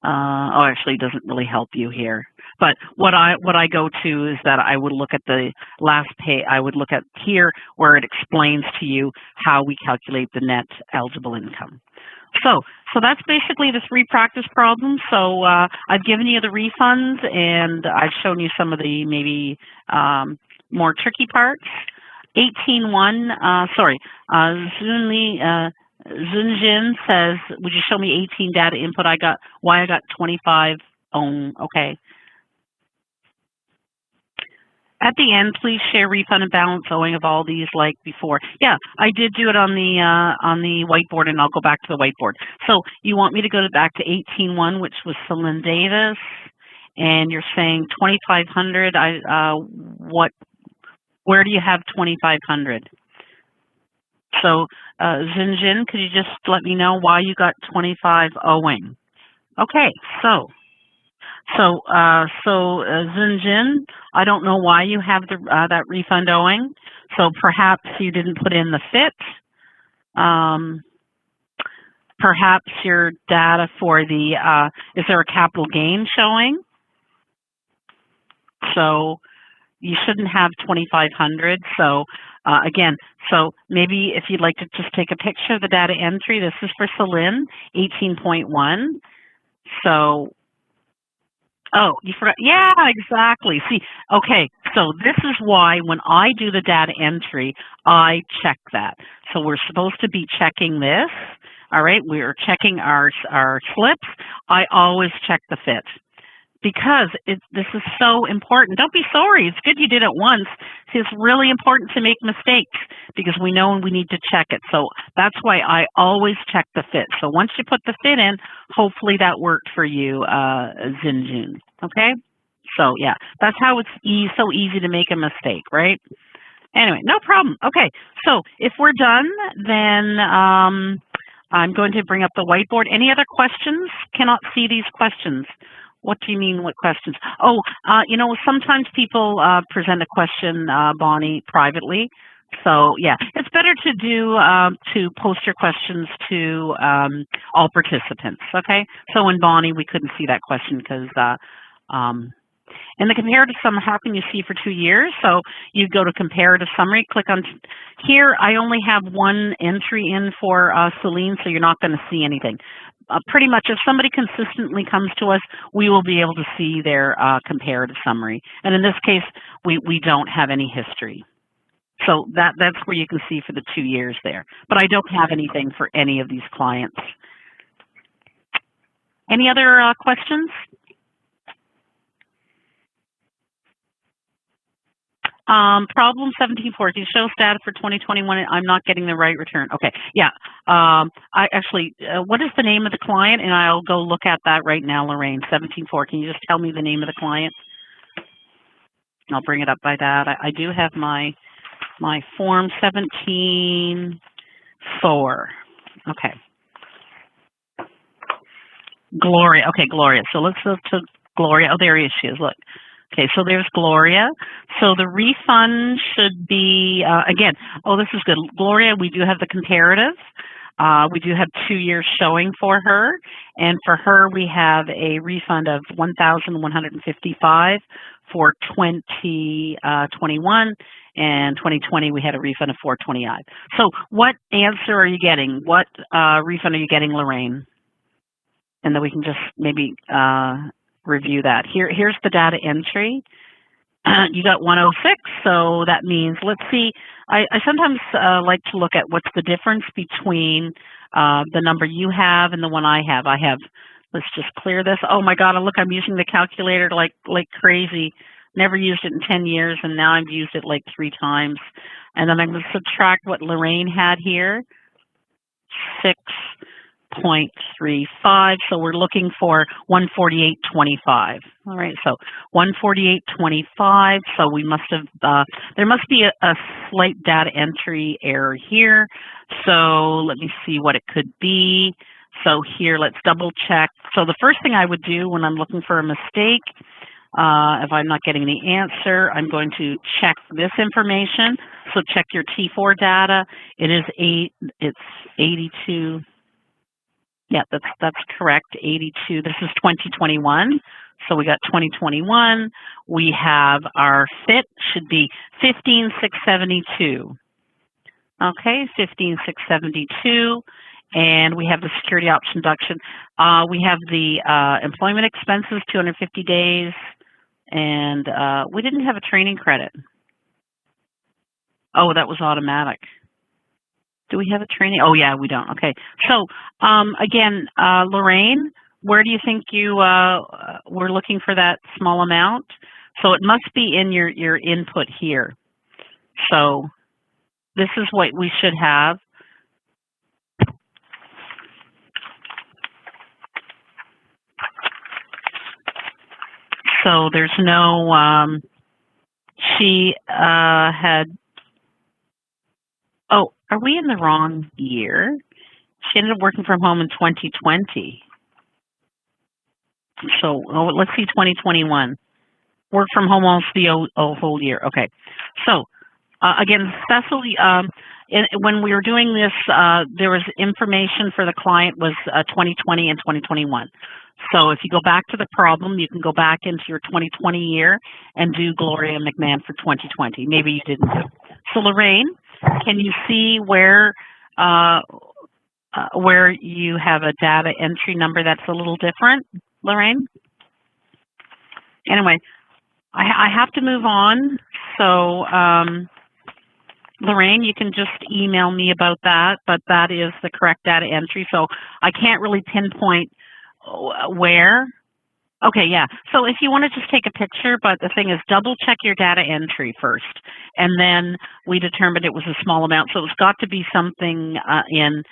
Oh, actually, it doesn't really help you here. But what I go to is that I would look at the last page. I would look at here where it explains to you how we calculate the net eligible income. So that's basically the 3 practice problems. So I've given you the refunds, and I've shown you some of the maybe more tricky parts. 18.1, Zunjin says, would you show me 18 data input? Why I got 25 own, okay. At the end, please share refund and balance owing of all these like before. Yeah, I did do it on the whiteboard, and I'll go back to the whiteboard. So you want me to go back to 18.1, which was Celine Davis, and you're saying 2,500. Where do you have 2,500? So Zinjin, could you just let me know why you got 25 owing? Okay, so Zinjin, I don't know why you have the that refund owing. So perhaps you didn't put in the fit. Perhaps your data for the is there a capital gain showing? So you shouldn't have 2,500. So again, so maybe if you'd like to just take a picture of the data entry, this is for Celine, 18.1. So, oh, you forgot. Yeah, exactly. See, okay. So this is why when I do the data entry, I check that. So we're supposed to be checking this. All right, we're checking our slips. I always check the fit because this is so important. Don't be sorry. It's good you did it once. It's really important to make mistakes because we know we need to check it. So that's why I always check the fit. So once you put the fit in, hopefully that worked for you, Zinjun. Okay? So yeah, that's how it's so easy to make a mistake, right? Anyway, no problem. Okay, so if we're done, then I'm going to bring up the whiteboard. Any other questions? Cannot see these questions. What do you mean, what questions? Oh, you know, sometimes people present a question, Bonnie, privately. So yeah, it's better to do to post your questions to all participants. Okay. So in Bonnie, we couldn't see that question because in the comparative summary, how can you see for 2 years? So you go to comparative summary, click on here. I only have one entry in for Celine, so you're not going to see anything. Pretty much if somebody consistently comes to us, we will be able to see their comparative summary. And in this case, we don't have any history. So that's where you can see for the 2 years there. But I don't have anything for any of these clients. Any other questions? Problem 17.4, you show status for 2021, I'm not getting the right return. Okay, yeah. I actually, what is the name of the client? And I'll go look at that right now, Lorraine. 17.4, can you just tell me the name of the client? I'll bring it up by that. I do have my form 17.4. Okay. Gloria, okay, Gloria. So let's go to Gloria. Oh, there she is, look. Okay, so there's Gloria. So the refund should be, again, oh, this is good. Gloria, we do have the comparative. We do have 2 years showing for her. And for her, we have a refund of $1,155 for 2021. And 2020, we had a refund of $425. So what answer are you getting? What refund are you getting, Lorraine? And then we can just maybe review that. Here's the data entry. You got 106, so that means, let's see, I sometimes like to look at what's the difference between the number you have and the one I have. Let's just clear this. Oh my God, look, I'm using the calculator like crazy. Never used it in 10 years, and now I've used it like 3 times. And then I'm going to subtract what Lorraine had here, 6.35, so we're looking for 148.25. All right, so 148.25. So we must have there must be a slight data entry error here. So let me see what it could be. So here, let's double check. So the first thing I would do when I'm looking for a mistake, if I'm not getting the answer, I'm going to check this information. So check your T4 data. It's 82. Yeah, that's correct, 82. This is 2021. So we got 2021. We have our fit should be 15,672. Okay, 15,672. And we have the security option deduction. We have the employment expenses, 250 days. And we didn't have a training credit. Oh, that was automatic. Do we have a training? Oh, yeah, we don't. Okay. So, again, Lorraine, where do you think you were looking for that small amount? So it must be in your input here. So this is what we should have. So there's no, she had, oh, are we in the wrong year? She ended up working from home in 2020. So let's see 2021. Work from home almost the whole year. Okay. So again, especially when we were doing this, there was information for the client was 2020 and 2021. So if you go back to the problem, you can go back into your 2020 year and do Gloria McMahon for 2020. Maybe you didn't do. So Lorraine, can you see where you have a data entry number that's a little different, Lorraine? Anyway, I have to move on. So, Lorraine, you can just email me about that, but that is the correct data entry. So I can't really pinpoint where. Okay, yeah. So if you want to just take a picture, but the thing is, double check your data entry first. And then we determined it was a small amount. So it's got to be something in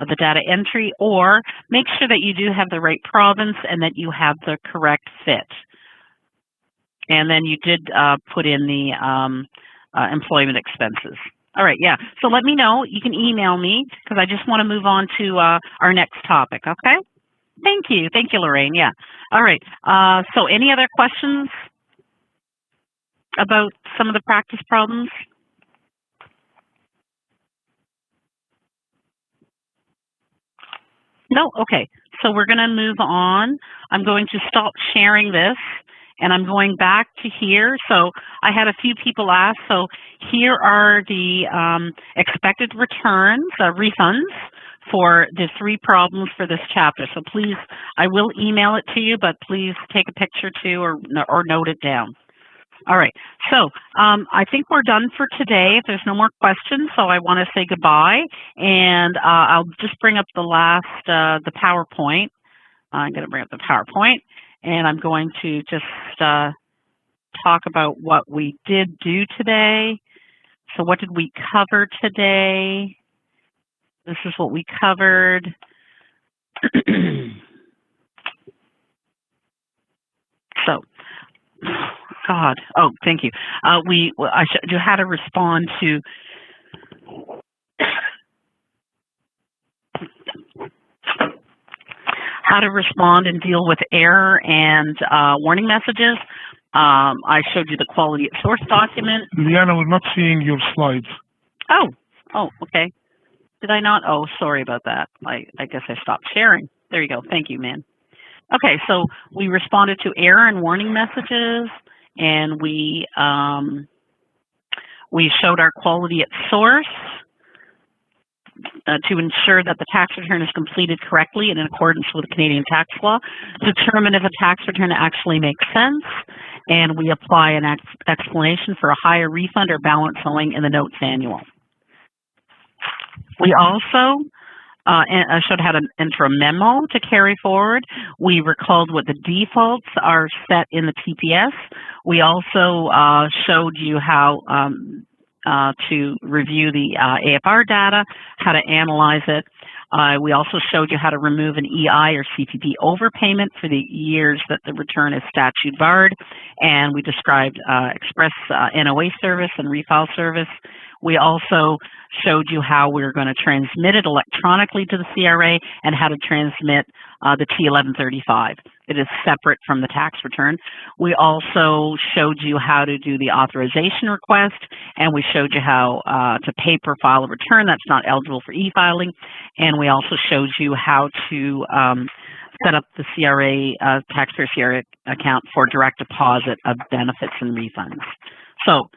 the data entry, or make sure that you do have the right province and that you have the correct fit. And then you did put in the employment expenses. All right, yeah. So let me know. You can email me because I just want to move on to our next topic, okay? Thank you. Thank you, Lorraine. Yeah. All right. So any other questions about some of the practice problems? No? Okay. So we're going to move on. I'm going to stop sharing this, and I'm going back to here. So I had a few people ask. So here are the expected returns, refunds, for the 3 problems for this chapter. So please, I will email it to you, but please take a picture too, or note it down. All right, so I think we're done for today. If there's no more questions, so I want to say goodbye, and I'll just bring up the last, the PowerPoint. I'm going to bring up the PowerPoint, and I'm going to just talk about what we did do today. So what did we cover today? This is what we covered. So, God, oh, thank you. I showed you how to respond to and deal with error and warning messages. I showed you the quality at source document. Leanna, we're not seeing your slides. Oh, okay. Did I not? Oh, sorry about that. I guess I stopped sharing. There you go. Thank you, man. Okay, so we responded to error and warning messages, and we showed our quality at source to ensure that the tax return is completed correctly and in accordance with Canadian tax law, determine if a tax return actually makes sense, and we apply an explanation for a higher refund or balance owing in the notes annual. We also showed how to enter a memo to carry forward. We recalled what the defaults are set in the TPS. We also showed you how to review the AFR data, how to analyze it. We also showed you how to remove an EI or CPP overpayment for the years that the return is statute barred, and we described express NOA service and refile service. We also showed you how we're going to transmit it electronically to the CRA and how to transmit the T1135. It is separate from the tax return. We also showed you how to do the authorization request, and we showed you how to paper file a return that's not eligible for e-filing, and we also showed you how to set up the CRA, taxpayer CRA account for direct deposit of benefits and refunds. So,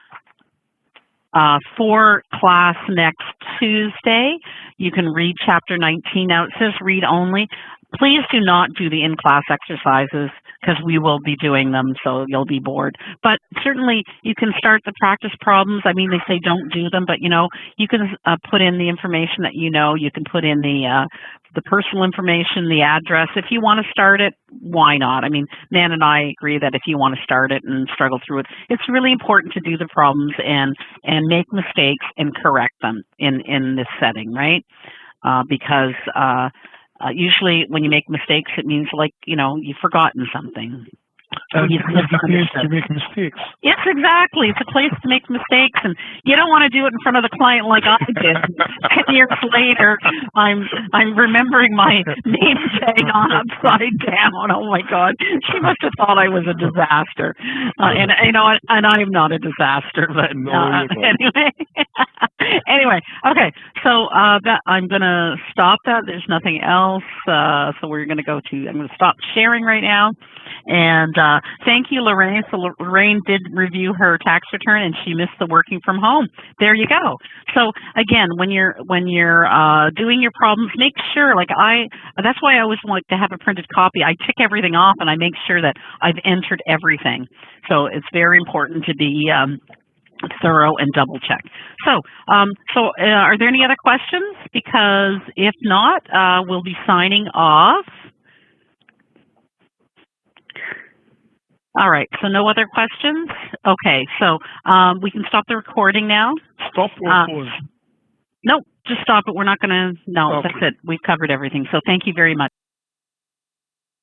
for class next Tuesday, you can read Chapter 19. Now, it says read only. Please do not do the in-class exercises because we will be doing them, so you'll be bored. But certainly, you can start the practice problems. I mean, they say don't do them, but, you know, you can put in the information that you know. You can put in the personal information, the address. If you want to start it, why not? I mean, Nan and I agree that if you want to start it and struggle through it, it's really important to do the problems and make mistakes and correct them in this setting, right? Because usually when you make mistakes, it means, like, you know, you've forgotten something. And it's a place to make mistakes. Yes, exactly. It's a place to make mistakes, and you don't want to do it in front of the client like I did. 10 years later, I'm remembering my name tag on upside down. Oh my God, she must have thought I was a disaster. And you know, and I am not a disaster, but anyway. Anyway, okay. So that I'm gonna stop that. There's nothing else. So we're gonna go to. I'm gonna stop sharing right now. And thank you, Lorraine. So Lorraine did review her tax return, and she missed the working from home. There you go. So again, when you're doing your problems, make sure, like that's why I always like to have a printed copy. I tick everything off, and I make sure that I've entered everything. So it's very important to be thorough and double check. So, are there any other questions? Because if not, we'll be signing off. All right, so no other questions? Okay, so we can stop the recording now. Stop or pause? No, just stop it. We're not going to, no, Okay. That's it. We've covered everything. So thank you very much.